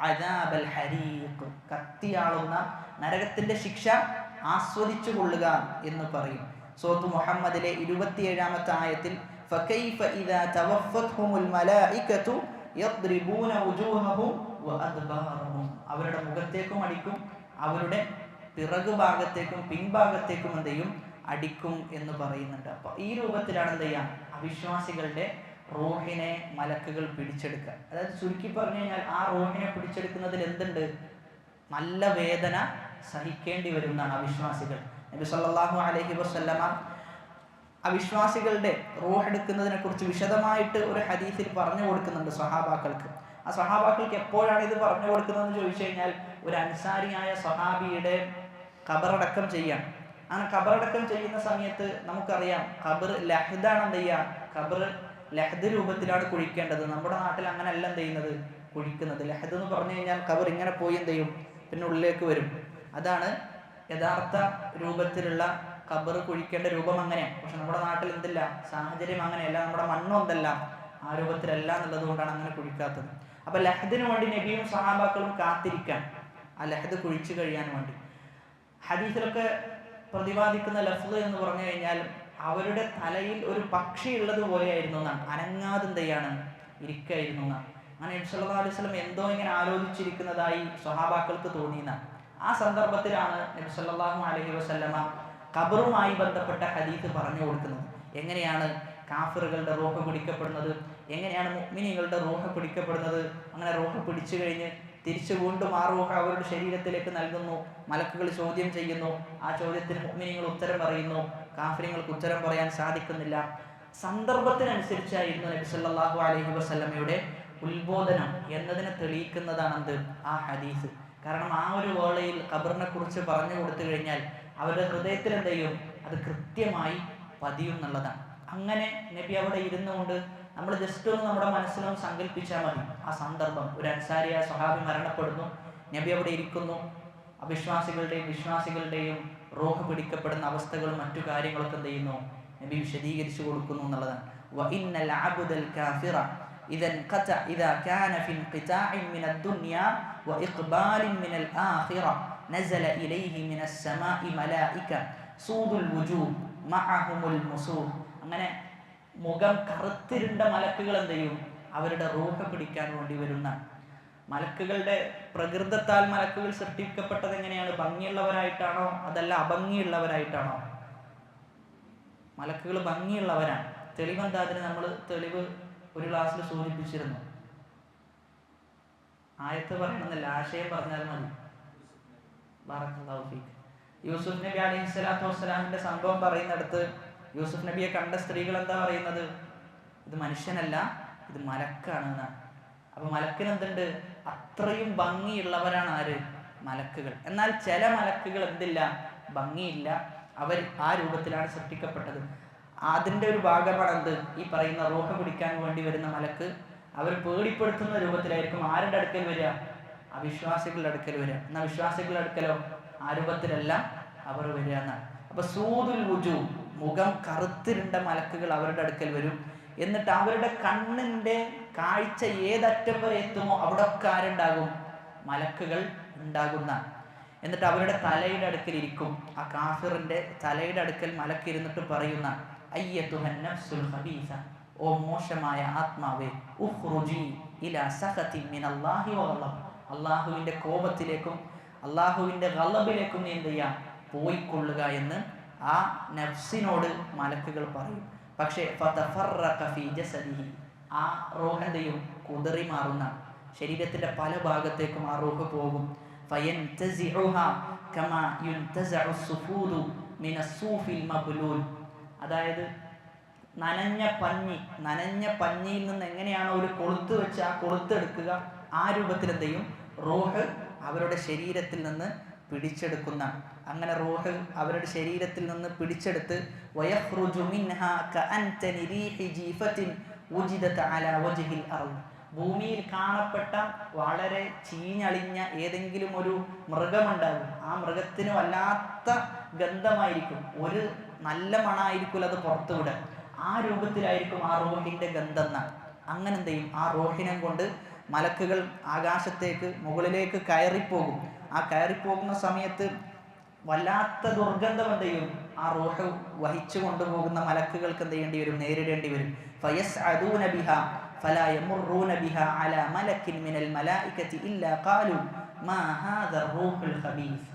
അദാബൽ ഹരീഖ്, കത്തിയാളുന്ന നരകത്തിന്റെ ശിക്ഷ ആസ്വദിച്ചു കൊള്ളുക എന്ന് പറയും. സൂറത്ത് മുഹമ്മദിലെ 27-ാമത്തെ ആയത്തിൽ ഫകൈഫ ഇദാ തവഫത്ഹുമുൽ മലായികതു യദ്രിബൂന വുജൂഹഹും വഅദ്ബാറഹും, അവരുടെ മുഖത്തേക്കും അടിക്കും, അവരുടെ പിറകു ഭാഗത്തേക്കും പിൻഭാഗത്തേക്കും എന്ത് ചെയ്യും? അടിക്കും എന്ന് പറയുന്നുണ്ട്. അപ്പോൾ ഈ രൂപത്തിലാണ് എന്ത് ചെയ്യാം? അവിശ്വാസികളുടെ റൂഹിനെ മലക്കുകൾ പിടിച്ചെടുക്കുക. അതായത് ചുരുക്കി പറഞ്ഞു കഴിഞ്ഞാൽ ആ റൂഹിനെ പിടിച്ചെടുക്കുന്നതിൽ എന്തുണ്ട്? നല്ല വേദന സഹിക്കേണ്ടി വരുന്നതാണ് അവിശ്വാസികൾ. നബി സല്ലല്ലാഹു അലൈഹി വസല്ലമ അവിശ്വാസികളുടെ റൂഹ് എടുക്കുന്നതിനെ കുറിച്ച് വിശദമായിട്ട് ഒരു ഹദീസിൽ പറഞ്ഞു കൊടുക്കുന്നുണ്ട് സ്വഹാബാക്കൾക്ക്. ആ സ്വഹാബാക്കൾക്ക് എപ്പോഴാണ് ഇത് പറഞ്ഞു കൊടുക്കുന്നതെന്ന് ചോദിച്ചു കഴിഞ്ഞാൽ ഒരു അൻസാരിയായ സ്വഹാബിയുടെ ഖബറടക്കം ചെയ്യാം. അങ്ങനെ ഖബറടക്കം ചെയ്യുന്ന സമയത്ത് നമുക്കറിയാം ഖബർ ലഹ്ദാണ് എന്ത് ചെയ്യുക? ഖബർ ലഹദ് രൂപത്തിലാണ് കുഴിക്കേണ്ടത്. നമ്മുടെ നാട്ടിൽ അങ്ങനെയല്ല എന്ത് ചെയ്യുന്നത്, കുഴിക്കുന്നത്. ലഹദ് എന്ന് പറഞ്ഞു കഴിഞ്ഞാൽ ഖബർ ഇങ്ങനെ പോയി എന്ത് ചെയ്യും, പിന്നെ ഉള്ളിലേക്ക് വരും. അതാണ് യഥാർത്ഥ രൂപത്തിലുള്ള ഖബർ കുഴിക്കേണ്ട രൂപം അങ്ങനെയാണ്. പക്ഷെ നമ്മുടെ നാട്ടിൽ എന്തില്ല, സാഹചര്യം അങ്ങനെയല്ല, നമ്മുടെ മണ്ണും എന്തല്ല ആ രൂപത്തിലല്ല എന്നുള്ളത് കൊണ്ടാണ് അങ്ങനെ കുഴിക്കാത്തത്. അപ്പൊ ലഹദിന് വേണ്ടി നബിയും സഹാബാക്കളും കാത്തിരിക്കാൻ, ആ ലഹദ് കുഴിച്ചു കഴിയാൻ വേണ്ടി. ഹദീസിലൊക്കെ പ്രതിപാദിക്കുന്ന ലഫ്ള് എന്ന് പറഞ്ഞു കഴിഞ്ഞാൽ അവരുടെ തലയിൽ ഒരു പക്ഷി ഉള്ളത് പോലെയായിരുന്നു എന്നാണ്, അനങ്ങാതെ എന്തെയാണ് ഇരിക്കായിരുന്നു എന്നാണ്. അങ്ങനെ നബി സല്ലല്ലാഹു അലൈഹി വസല്ലം എന്തോ ഇങ്ങനെ ആലോചിച്ചിരിക്കുന്നതായി സ്വഹാബാക്കൾക്ക് തോന്നിയെന്നാണ്. ആ സന്ദർഭത്തിലാണ് നബി സല്ലല്ലാഹു അലൈഹി വസല്ലമ ഖബറുമായി ബന്ധപ്പെട്ട ഹദീസ് പറഞ്ഞു കൊടുക്കുന്നത്. എങ്ങനെയാണ് കാഫിറുകളുടെ റൂഹ് പിടിക്കപ്പെടുന്നത്, എങ്ങനെയാണ് മുഅ്മിനീങ്ങളുടെ റൂഹ് പിടിക്കപ്പെടുന്നത്, അങ്ങനെ റൂഹ് പിടിച്ചു കഴിഞ്ഞ് തിരിച്ചു വീണ്ടും ആ റൂഹ് അവരുടെ ശരീരത്തിലേക്ക് നൽകുന്നു, മലക്കുകൾ ചോദ്യം ചെയ്യുന്നു, ആ ചോദ്യത്തിന് മുഅ്മിനീങ്ങൾ ഉത്തരം പറയുന്നു, കാഫിറുകൾക്ക് ഉത്തരം പറയാൻ സാധിക്കുന്നില്ല. സന്ദർഭത്തിനനുസരിച്ചായിരുന്നു നബി സല്ലല്ലാഹു അലൈഹി വസല്ലമയുടെ ഉത്ബോധനം എന്നതിനെ തെളിയിക്കുന്നതാണ് എന്ത്, ആ ഹദീസ്. കാരണം ആ ഒരു വേളയിൽ ഖബറിനെ കുറിച്ച് പറഞ്ഞു കൊടുത്തു കഴിഞ്ഞാൽ അവരുടെ ഹൃദയത്തിൽ എന്ത് ചെയ്യും, അത് കൃത്യമായി പതിയും എന്നുള്ളതാണ്. അങ്ങനെ നബി അവിടെ ഇരുന്നുകൊണ്ട് നമ്മൾ ജസ്റ്റ് ഒന്ന് നമ്മുടെ മനസ്സിലൊന്ന് സങ്കല്പിച്ചാൽ മതി ആ സന്ദർഭം. ഒരു അൻസാരിയ സ്വഹാബി മരണപ്പെടുന്നു, നബി അവിടെ ഇരിക്കുന്നു, അവിശ്വാസികളുടെയും വിശ്വാസികളുടെയും റൂഹ് പിടിക്കപ്പെടുന്ന അവസ്ഥകളും മറ്റു കാര്യങ്ങളൊക്കെ എന്ത് ചെയ്യുന്നു, നബി വിശദീകരിച്ചു കൊടുക്കുന്നു എന്നുള്ളതാണ്. വഇന്നൽ അബ്ദൽ കാഫിറ ഇദാ കാന ഫി ഇൻഖിതാഇൻ മിനദ് ദുനിയ വഇഖ്ബാലിൻ മിനൽ ആഖിറ നസല ഇലൈഹി മിനസ് സമാഇ മലായിക സൂദുൽ വുജൂഹ് മഅഹുമുൽ മുസൂഹ്. അങ്ങനെ മുഖം കറുത്തിരുണ്ട മലക്കുകൾ എന്ത് ചെയ്യും, അവരുടെ റൂഹ് പിടിക്കാൻ വേണ്ടി വരുന്ന മലക്കുകളുടെ പ്രകൃതത്താൽ മലക്കുകൾ സൃഷ്ടിക്കപ്പെട്ടത് എങ്ങനെയാണ്, ഭംഗിയുള്ളവരായിട്ടാണോ അതല്ല അഭംഗിയുള്ളവരായിട്ടാണോ? മലക്കുകൾ ഭംഗിയുള്ളവരാണ്. തെളിവെന്താ? അതിന് നമ്മൾ തെളിവ് ഒരു ക്ലാസ്സിൽ സൂചിപ്പിച്ചിരുന്നു. ആയത്ത് പറയണമെന്നില്ല, ആശയം പറഞ്ഞാൽ മതി. ബറക്കല്ലാഹു ഫീക്ക്. യൂസുഫ് നബി അലൈഹി സ്വലാത്തു വസ്സലാമിന്റെ സംഭവം പറയുന്നിടത്ത് യൂസുഫ് നബിയെ കണ്ട സ്ത്രീകൾ എന്താ പറയുന്നത്, ഇത് മനുഷ്യനല്ല, ഇത് മലക്കാണ് എന്നാണ്. അപ്പൊ മലക്കിന് എന്തുണ്ട്, അത്രയും ഭംഗിയുള്ളവരാണ് ആര്, മലക്കുകൾ. എന്നാൽ ചില മലക്കുകൾ എന്തില്ല, ഭംഗിയില്ല, അവർ ആ രൂപത്തിലാണ് സൃഷ്ടിക്കപ്പെട്ടത്. അതിൻ്റെ ഒരു ഭാഗമാണ് എന്ത്, ഈ പറയുന്ന റൂഹ് പിടിക്കാൻ വേണ്ടി വരുന്ന മലക്ക്. അവർ പേടിപ്പെടുത്തുന്ന രൂപത്തിലായിരിക്കും ആരുടെ അടുക്കൽ വരിക, അവിശ്വാസികളുടെ അടുക്കൽ വരിക. എന്നാൽ വിശ്വാസികളുടെ അടുക്കലോ ആ രൂപത്തിലല്ല അവർ വരിക എന്നാണ്. അപ്പൊ സൂദുൽ വുജൂഹ്, മുഖം കറുത്തിരുണ്ട മലക്കുകൾ അവരുടെ അടുക്കൽ വരും. എന്നിട്ട് അവരുടെ കണ്ണിന്റെ കാഴ്ച ഏതറ്റം വരെ എത്തുമോ അവിടെ ഒക്കെ ആരുണ്ടാകും, മലക്കുകൾ ഉണ്ടാകുന്ന. എന്നിട്ട് അവരുടെ തലയുടെ അടുക്കൽ ഇരിക്കും. ആ കാഫിറിന്റെ തലയുടെ അടുക്കൽ മലക്കിരുന്നിട്ട് പറയുന്ന, അയ്യതുഹൻ നഫ്സുൽ ഖബീസ, ഓ മോശമായ ആത്മാവേ, ഉഖ്റുജി ഇലാ സഖതിൻ മിനല്ലാഹി വഗളബ്, അല്ലാഹുവിന്റെ കോപത്തിലേക്കും അല്ലാഹുവിന്റെ ഗളബിലേക്കും നീ എന്ത് ചെയ്യാം, പോയിക്കൊള്ളുക എന്ന് ആ നഫ്സിനോട് മലക്കുകൾ പറയും. പക്ഷേ ഫതഫറഖ ഫീ ജസദിഹി, ആ റൂഹ് എന്തെയും കുതറി മാറുന്ന, ശരീരത്തിന്റെ പല ഭാഗത്തേക്കും ആ റൂഹ് പോകും. ഫയൻതസിഉഹാ കമാ യുൻതസഉ സുഫൂദു മിനസ്സൂഫിൽ മബ്ലൂൽ, അതായത് നനഞ്ഞ പഞ്ഞിയിൽ നിന്ന് എങ്ങനെയാണോ ഒരു കൊളുത്ത് വെച്ച് ആ കൊളുത്തെടുക്കുക, ആ രൂപത്തിൽ എന്തെയും റൂഹ് അവരുടെ ശരീരത്തിൽ നിന്ന് പിടിച്ചെടുക്കുന്ന. അങ്ങനെ റൂഹ് അവരുടെ ശരീരത്തിൽ നിന്ന് പിടിച്ചെടുത്ത് വയഖ്റുജു മിൻഹാ കഅൻതനി റീഹി ജീഫത്തിൻ ഉജിദത അലാ വജ്ഹിൽ അർദ്, ഭൂമിയിൽ കാണപ്പെട്ട വളരെ ചീഞ്ഞളിഞ്ഞ ഏതെങ്കിലും ഒരു മൃഗമുണ്ടാകും, ആ മൃഗത്തിന് വല്ലാത്ത ഗന്ധമായിരിക്കും, ഒരു നല്ല മണമായിരിക്കും അത് പുറത്തുവിടാൻ, ആ രൂപത്തിലായിരിക്കും ആ റൂഹിന്റെ ഗന്ധം. അങ്ങനെ എന്ത് ചെയ്യും, ആ റൂഹിനെ കൊണ്ട് മലക്കുകൾ ആകാശത്തേക്ക് മുകളിലേക്ക് കയറിപ്പോകും. ആ കയറിപ്പോകുന്ന സമയത്ത് വല്ലാത്ത ദുർഗന്ധം എന്ത് ചെയ്യും, ആ റൂഹ് വഹിച്ചു കൊണ്ടുപോകുന്ന മലക്കുകൾക്ക് എന്ത് ചെയ്യേണ്ടി വരും, നേരിടേണ്ടി വരും. ഫയസ്അദൂന ബിഹാ ഫലാ യമുറൂന ബിഹാ അലാ മലക്കിൻ മിനൽ മലായികതി ഇല്ലാ ഖാലു മാ ഹാദാ റൂഹുൽ ഖബീസ്,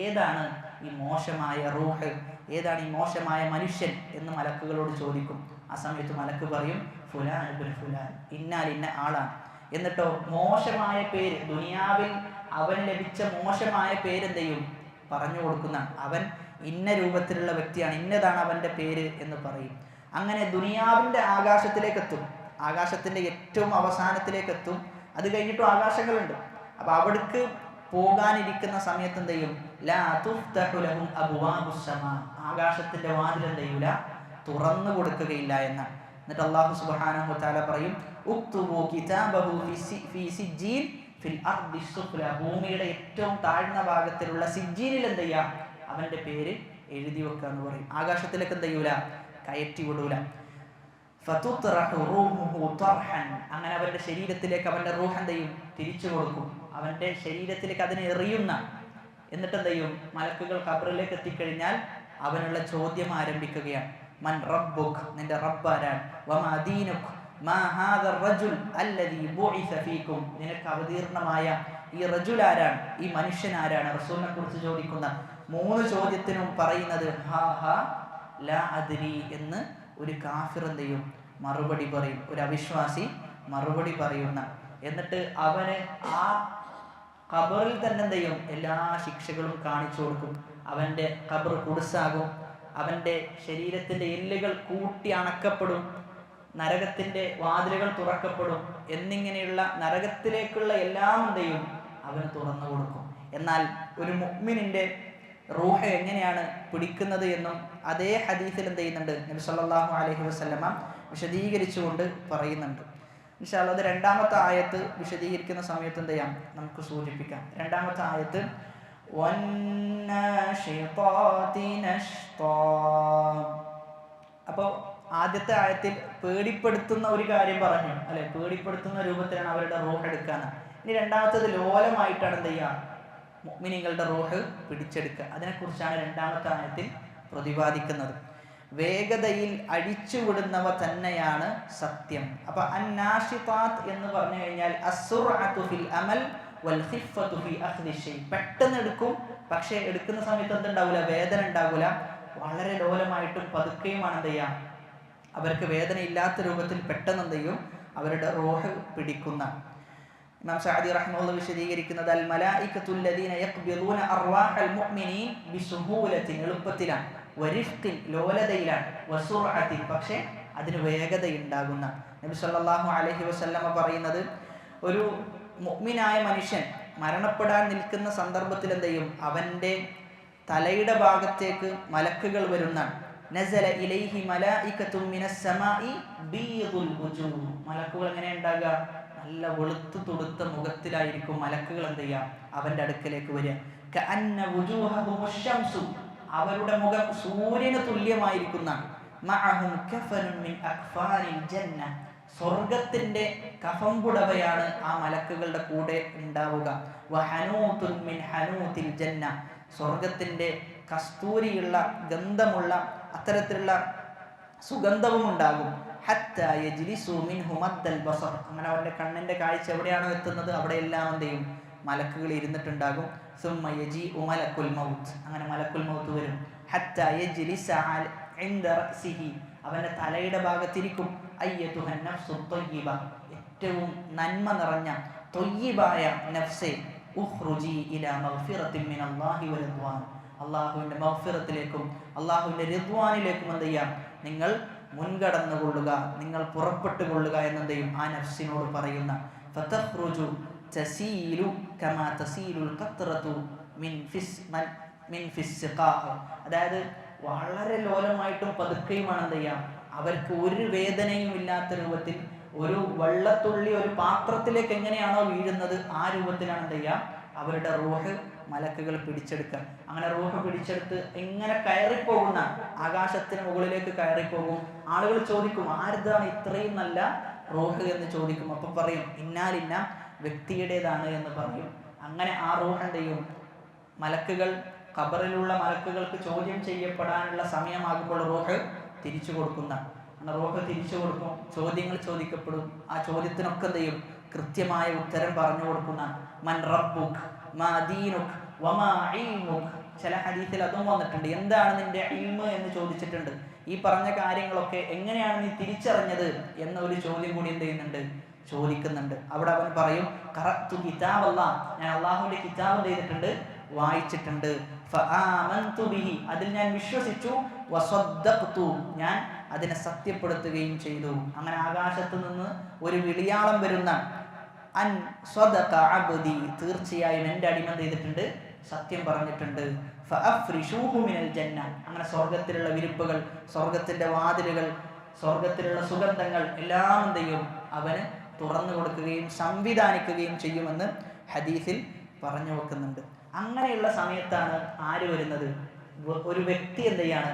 ഏതാണ് ഈ മോശമായ റൂഹ്, ഏതാണ് ഈ മോശമായ മനുഷ്യൻ എന്ന് മലക്കുകളോട് ചോദിക്കും. ആ സമയത്ത് മലക്ക് പറയും, ഫുലാൻ ഇബ്നു ഫുലാൻ, ഇന്നാൽ ഇന്ന ആളാണ്. എന്നിട്ടോ മോശമായ പേര്, ദുനിയാവിൽ അവൻ ലഭിച്ച മോശമായ പേരെന്ത് ചെയ്യും, പറഞ്ഞു കൊടുക്കുന്ന, അവൻ ഇന്ന രൂപത്തിലുള്ള വ്യക്തിയാണ്, ഇന്നതാണ് അവന്റെ പേര് എന്ന് പറയും. അങ്ങനെ ദുനിയാവിന്റെ ആകാശത്തിലേക്ക് എത്തും, ആകാശത്തിന്റെ ഏറ്റവും അവസാനത്തിലേക്ക് എത്തും. അത് കഴിഞ്ഞിട്ടും ആകാശങ്ങളുണ്ട്. അപ്പൊ അവിടേക്ക് പോകാനിരിക്കുന്ന സമയത്ത് എന്ത് ചെയ്യും, ലാ തുഫ്തഹു ലഹും അബ്വാബുസ് സമാ, ആകാശത്തിന്റെ വാതിൽ എന്ത് ചെയ്യൂല, തുറന്നു കൊടുക്കുകയില്ല എന്നാണ്. എന്നിട്ട് അല്ലാഹു സുബ്ഹാനഹു വ തആല പറയും ഉക്തുബു കിതാബഹു ഫീ സിജ്ജീൻ ഫിൽ അർദി സുഫ്ല, ഭൂമിയുടെ ഏറ്റവും താഴ്ന്ന ഭാഗത്തിലുള്ള സിജ്ജീനിൽ എന്ത് ചെയ്യാം, അവന്റെ പേര് എഴുതി വെക്കുക എന്ന് പറയും. ആകാശത്തിലേക്ക് എന്ത് ചെയ്യൂല, കയറ്റി വിടൂല. ഫതുത്റഹു റൂഹുഹു തർഹൻ, അങ്ങനെ അവന്റെ ശരീരത്തിലേക്ക് അവന്റെ റൂഹ് എന്ത് ചെയ്യും, തിരിച്ചു കൊടുക്കും. അവന്റെ ശരീരത്തിലേക്ക് അതിനെ എറിയുന്ന. എന്നിട്ട് എന്ത് ചെയ്യും, മലക്കുകൾ ഖബറിലേക്ക് എത്തിക്കഴിഞ്ഞാൽ അവനുള്ള ചോദ്യം ആരംഭിക്കുകയാണ്. മൻ റബ്ബുക്, നിന്റെ റബ്ബ് ആരാണ്? വമാ ദീനുക്, മാ ഹാദാ റജുൽ അല്ലദീ ബുഇസ ഫീകും, നിനക്ക് അവതീർണമായ ഈ റജുൽ ആരാണ്, ഈ മനുഷ്യൻ ആരാണ്? റസൂലിനെ കുറിച്ച് ചോദിക്കുന്ന 3 ചോദ്യത്തിനും പറയുന്നത് ഹാ ഹാ ലാ അദ്രി എന്ന് ഒരു കാഫിർ എന്ത് ചെയ്യും, മറുപടി പറയും. ഒരു അവിശ്വാസി മറുപടി പറയുന്ന. എന്നിട്ട് അവന് ആ ഖബറിൽ തന്നെ എന്ത് ചെയ്യും, എല്ലാ ശിക്ഷകളും കാണിച്ചു കൊടുക്കും. അവന്റെ ഖബർ കുടുസാകും, അവന്റെ ശരീരത്തിന്റെ എല്ലുകൾ കൂട്ടി അണക്കപ്പെടും, നരകത്തിന്റെ വാതിലുകൾ തുറക്കപ്പെടും, എന്നിങ്ങനെയുള്ള നരകത്തിലേക്കുള്ള എല്ലാം എന്ത് ചെയ്യും, അവന് തുറന്നു കൊടുക്കും. എന്നാൽ ഒരു മുഅ്മിനിന്റെ റൂഹ് എങ്ങനെയാണ് പിടിക്കുന്നത് എന്നും അതേ ഹദീസിൽ എന്ത് ചെയ്യുന്നുണ്ട്, നബി സല്ലല്ലാഹു അലൈഹി വസല്ലമ വിശദീകരിച്ചുകൊണ്ട് പറയുന്നുണ്ട്. ഇൻഷാ അല്ലാഹ് അത് 2-ാമത്തെ ആയത്ത് വിശദീകരിക്കുന്ന സമയത്ത് എന്ത് ചെയ്യാം, നമുക്ക് സൂചിപ്പിക്കാം. 2-ാമത്തെ ആയത്ത് അപ്പോൾ ആദ്യത്തെ ആയത്തിൽ പേടിപ്പെടുത്തുന്ന ഒരു കാര്യം പറഞ്ഞു അല്ലെ, പേടിപ്പെടുത്തുന്ന രൂപത്തിലാണ് അവരുടെ റൂഹ് എടുക്കാന്ന്. ഇനി 2-ാമത്തേത് ലോലമായിട്ടാണ് എന്ത് ചെയ്യുക, മുഅ്മിനീങ്ങളുടെ റൂഹ് പിടിച്ചെടുക്കുക. അതിനെക്കുറിച്ചാണ് 2-ാമത്തെ ആയത്തിൽ പ്രതിപാദിക്കുന്നത്. വേഗതയിൽ അഴിച്ചുവിടുന്നവ തന്നെയാണ് സത്യം. അപ്പൊ അന്നാഷിതാത്ത് എന്ന് പറഞ്ഞു കഴിഞ്ഞാൽ അസ്സുർഅതു ഫിൽ അമൽ വൽ ഖിഫ്ഫതു ഫി അഖ്ദി ഷൈ, പെട്ടെന്ന് എടുക്കും, പക്ഷേ എടുക്കുന്ന സമയത്ത് എന്തുണ്ടാവില്ല, വേദന ഉണ്ടാവില്ല. വളരെ ലോലമായിട്ടും പതുക്കെയുമാണ് എന്ത് ചെയ്യുക, അവർക്ക് വേദന ഇല്ലാത്ത രൂപത്തിൽ പെട്ടെന്ന് എന്ത് ചെയ്യും, അവരുടെ റൂഹ് പിടിക്കുന്ന. ഇമാം സഅദി റഹ്മത്തുള്ളാഹി വിശദീകരിക്കുന്നത് അൽ മലായികത്തുൽ ലദീന യഖ്ബിദൂന അർവാഹൽ മുഅ്മിനീൻ ബിസുഹൂലത്തിൻ, എളുപ്പത്തിലാണ്, വരിഫ്ഖിൻ, ലോലതയിലാണ്, വസുർഅത്തിൻ, പക്ഷേ അതിന് വേഗതയുണ്ടാകുന്ന. നബി സല്ലല്ലാഹു അലൈഹി വസല്ലമ പറയുന്നത് ഒരു മുഅ്മിനായ മനുഷ്യൻ മരണപ്പെടാൻ നിൽക്കുന്ന സന്ദർഭത്തിൽ എന്ത് ചെയ്യും, അവന്റെ തലയുടെ ഭാഗത്തേക്ക് മലക്കുകൾ വരുന്ന. നസല ഇലൈഹി മലായികത്തും മിനസ് സമാഇ ബീദുൽ വുജൂഹ്, മലക്കുകൾ എങ്ങനെ ഉണ്ടാകുക, നല്ല വെളുത്തു തുടുത്ത മുഖത്തിലായിരിക്കും മലക്കുകൾ എന്ത് ചെയ്യുക, അവന്റെ അടുക്കലേക്ക് വരിക. കഅന്ന വുജൂഹഹുമുശ് ശംസു, അവരുടെ മുഖം സൂര്യന് തുല്യമായിരിക്കുന്ന. മഅഹും കഫനുൻ മിൻ അക്ഫാനിൽ ജന്ന, സ്വർഗത്തിന്റെ കഫംപുടവയാണ് ആ മലക്കുകളുടെ കൂടെ ഉണ്ടാവുക. വഹനൂതുൻ മിൻ ഹനൂതിൽ ജന്ന, സ്വർഗത്തിന്റെ കസ്തൂരിയുള്ള ഗന്ധമുള്ള അത്തരത്തിലുള്ള സുഗന്ധവും ഉണ്ടാകും. ഹത്താ യജ്ലിസു മിൻഹു മദ്ദൽ ബസർ, അങ്ങനെ അവരുടെ കണ്ണിന്റെ കാഴ്ച എവിടെയാണോ എത്തുന്നത് അവിടെയെല്ലാം എന്ത് ചെയ്യും, മലക്കുകൾ ഇരുന്നിട്ടുണ്ടാകും. സുമ്മ യജീഉ മലക്കുൽ മൗത്ത്, അങ്ങനെ മലക്കുൽ മൗത്ത് വരും. ഹത്താ യജ്ലിസ ഇൻദ റഅസിഹി, അവന്റെ തലയുടെ ഭാഗത്തിരിക്കും. അയ്യതുഹൻ നഫ്സു ത്വയ്യിബ, ഏറ്റവും നന്മ നിറഞ്ഞ ത്വയ്യിബായ നഫ്സേ, ഉഖ്റുജി ഇലാ മഗ്ഫിറത്തിൻ മിനല്ലാഹി വറിദ്വാൻ, അല്ലാഹുവിന്റെ മഗ്ഫിറത്തിലേക്കും അല്ലാഹുവിന്റെ റിദ്വാനിലേക്കും എന്ത് ചെയ്യാം, നിങ്ങൾ മുൻകടന്നുകൊള്ളുക, നിങ്ങൾ പുറപ്പെട്ടുകൊള്ളുക എന്നെന്ത് ചെയ്യും, ആ നഫ്സിനോട് പറയുന്ന. ഫതഖ്റുജു തസീലു കമാ തസീലുൽ ഖത്റതു മിൻ ഫിസ്സിഖാ, അതായത് വളരെ ലോലമായിട്ടും പതുക്കെയുമാണ് എന്ത് ചെയ്യാം, അവർക്ക് ഒരു വേദനയും ഇല്ലാത്ത രൂപത്തിൽ ഒരു വെള്ളത്തുള്ളി ഒരു പാത്രത്തിലേക്ക് എങ്ങനെയാണോ വീഴുന്നത് ആ രൂപത്തിലാണ് എന്ത് ചെയ്യുക, അവരുടെ റൂഹ് മലക്കുകൾ പിടിച്ചെടുക്കുക. അങ്ങനെ റൂഹ് പിടിച്ചെടുത്ത് ഇങ്ങനെ കയറിപ്പോകുന്ന, ആകാശത്തിന് മുകളിലേക്ക് കയറിപ്പോകും. ആളുകൾ ചോദിക്കും, ആരുതാണ് ഇത്രയും നല്ല റൂഹ് എന്ന് ചോദിക്കും. അപ്പം പറയും ഇന്നാലിന്ന വ്യക്തിയുടേതാണ് എന്ന് പറയും. അങ്ങനെ ആ റൂഹ് എന്ത് ചെയ്യും, മലക്കുകൾ, ഖബറിലുള്ള മലക്കുകൾക്ക് ചോദ്യം ചെയ്യപ്പെടാനുള്ള സമയമാകുമ്പോൾ റൂഹ് തിരിച്ചു കൊടുക്കുന്ന, റൂഹ് തിരിച്ചു കൊടുക്കും. ചോദ്യങ്ങൾ ചോദിക്കപ്പെടും. ആ ചോദ്യത്തിനൊക്കെ എന്ത് ചെയ്യും, കൃത്യമായ ഉത്തരം പറഞ്ഞു കൊടുക്കുന്ന. മൻ റബ്ബുക് മാ ദീനുക് വമാ ഇൽമുക്, ചില ഹദീസിൽ അതും വന്നിട്ടുണ്ട്. എന്താണ് നിന്റെ ഇൽമ് എന്ന് ചോദിച്ചിട്ടുണ്ട്. ഈ പറഞ്ഞ കാര്യങ്ങളൊക്കെ എങ്ങനെയാണ് നീ തിരിച്ചറിഞ്ഞത് എന്ന ഒരു ചോദ്യം കൂടി എന്ത് ചെയ്യുന്നുണ്ട്, ചോദിക്കുന്നുണ്ട്. അവിടെ അവൻ പറയും ഖറഅതു കിതാബല്ലാഹ്, ഞാൻ അല്ലാഹുവിന്റെ കിതാബ് ചെയ്തിട്ടുണ്ട്, വായിച്ചിട്ടുണ്ട്. ഫആമൻതു ബിഹി, അതിൽ ഞാൻ വിശ്വസിച്ചു. വസദ്ദഖ്തു, ഞാൻ അതിനെ സത്യപ്പെടുത്തുകയും ചെയ്തു. അങ്ങനെ ആകാശത്ത് നിന്ന് ഒരു വിളിയാളം വരുന്ന, അൻ സ്വദഖ അബ്ദി, തീർച്ചയായും എൻ്റെ അടിമ ചെയ്തിട്ടുണ്ട്, സത്യം പറഞ്ഞിട്ടുണ്ട്. ഫഅഫ്രിഷൂഹു മിനൽ ജന്ന, അങ്ങനെ സ്വർഗ്ഗത്തിലുള്ള വിരിപ്പുകൾ, സ്വർഗ്ഗത്തിന്റെ വാതിലുകൾ സ്വർഗത്തിലുള്ള സുഗന്ധങ്ങൾ എല്ലാം എന്ത് ചെയ്യും? അവന് തുറന്നു കൊടുക്കുകയും സംവിധാനിക്കുകയും ചെയ്യുമെന്ന് ഹദീസിൽ പറഞ്ഞു വെക്കുന്നുണ്ട്. അങ്ങനെയുള്ള സമയത്താണ് ആര് വരുന്നത്? ഒരു വ്യക്തി എന്ത് ചെയ്യാണ്?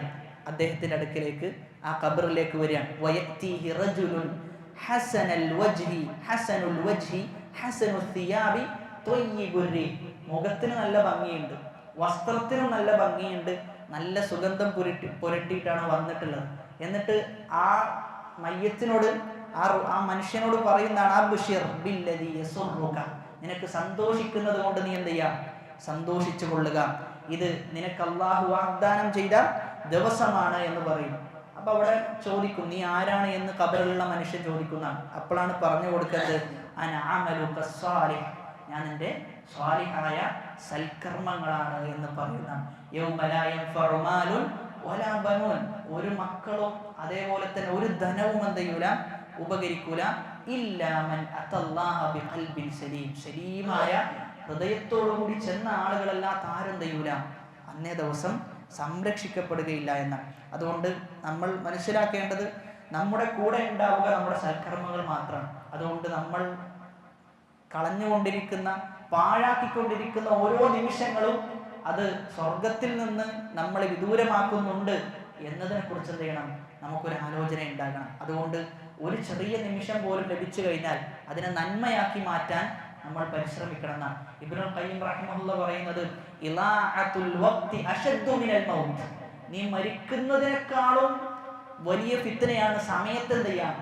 അദ്ദേഹത്തിന്റെ അടുക്കിലേക്ക്, ആ ഖബറിലേക്ക് വരികയാണ്. വയഅ്തീഹി റജുലുൻ ഹസനുൽ വജ്ഹി ഹസനുൽ സിയാബി ത്വയ്യിബുർ റീഹ്. മുഖത്തിന് നല്ല ഭംഗിയുണ്ട്, വസ്ത്രത്തിനും നല്ല ഭംഗിയുണ്ട്, നല്ല സുഗന്ധം പുരട്ടിയിട്ടാണ് വന്നിട്ടുള്ളത്. എന്നിട്ട് ആ മയ്യത്തിനോട്, ആ മനുഷ്യനോട് പറയുന്നതാണ്, അബ്ശിർ ബില്ലദീ യസുറുക, നിനക്ക് സന്തോഷിക്കുന്നത് കൊണ്ട് നീ എന്ത് ചെയ്യാം? സന്തോഷിച്ചു കൊള്ളുക. ഇത് നിനക്ക് അല്ലാഹു വാഗ്ദാനം ചെയ്ത ദിവസമാണ് എന്ന് പറയും. അപ്പൊ അവിടെ ചോദിക്കും, നീ ആരാണ് എന്ന് ഖബറിലുള്ള മനുഷ്യൻ ചോദിക്കുന്നതാണ്. അപ്പോഴാണ് പറഞ്ഞു കൊടുക്കുന്നത്, അന അമലുക സ്വാലിഹ്, ഞാൻ എൻ്റെ സ്വാലിഹായ സൽക്കർമ്മങ്ങളാണ് എന്ന് പറയുന്നതാണ്. യൗമ ലാ യൻഫഉ മാലുൻ വലാ ബനൂൻ, ഒരു മക്കളും അതേപോലെ തന്നെ ഒരു ധനവും എന്ത് ചെയ്യൂല? ഉപകരിക്കൂല. ഇല്ലാ മൻ അത്തല്ലാഹ ബിഖൽബിൻ സലീം, സലീമായ ഹൃദയത്തോടുകൂടി ചെന്ന ആളുകളല്ലാത്ത ആരും ചെയ്യൂല അന്നേ ദിവസം സംരക്ഷിക്കപ്പെടുകയില്ല എന്നാണ്. അതുകൊണ്ട് നമ്മൾ മനസ്സിലാക്കേണ്ടത്, നമ്മുടെ കൂടെ ഉണ്ടാവുക നമ്മുടെ സൽക്കർമ്മങ്ങൾ മാത്രമാണ്. അതുകൊണ്ട് നമ്മൾ കളഞ്ഞുകൊണ്ടിരിക്കുന്ന, പാഴാക്കിക്കൊണ്ടിരിക്കുന്ന ഓരോ നിമിഷങ്ങളും അത് സ്വർഗത്തിൽ നിന്ന് നമ്മളെ വിദൂരമാക്കുന്നുണ്ട് എന്നതിനെ കുറിച്ച് എന്ത് ചെയ്യണം? നമുക്കൊരു ആലോചന ഉണ്ടാകണം. അതുകൊണ്ട് ഒരു ചെറിയ നിമിഷം പോലും ലഭിച്ചു കഴിഞ്ഞാൽ അതിനെ നന്മയാക്കി മാറ്റാൻ നമ്മൾ പരിശ്രമിക്കണം എന്നാണ് ഇബ്നുൽ ഖയ്യിം റഹിമഹുല്ലാഹ് പറയുന്നത്. ഇളാഅത്തുൽ വഖ്തി അശദ്ദു മിനൽ മൗത്ത്, നീ മരിക്കുന്നതിനേക്കാളും വലിയ ഫിത്നയാണ് സമയത്ത് എന്ത് ചെയ്യാൻ?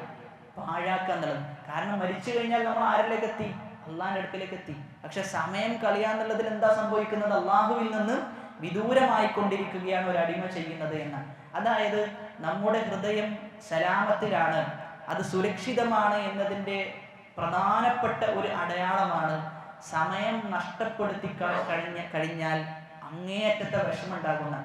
പാഴാക്കുക എന്നുള്ളത്. കാരണം മരിച്ചു കഴിഞ്ഞാൽ നമ്മൾ ആരിലേക്ക് എത്തി? അള്ളാഹിന്റെ അടുക്കലേക്ക് എത്തി. പക്ഷെ സമയം കളയാന്നുള്ളതിൽ എന്താ സംഭവിക്കുന്നത്? അള്ളാഹുവിൽ നിന്ന് വിദൂരമായിക്കൊണ്ടിരിക്കുകയാണ് ഒരു അടിമ ചെയ്യുന്നത് എന്നാണ്. അതായത് നമ്മുടെ ഹൃദയം സലാമത്തിലാണ്, അത് സുരക്ഷിതമാണ് എന്നതിൻ്റെ പ്രധാനപ്പെട്ട ഒരു അടയാളമാണ് സമയം നഷ്ടപ്പെടുത്തി കഴിഞ്ഞാൽ അങ്ങേയറ്റത്തെ വിഷമുണ്ടാകുന്ന.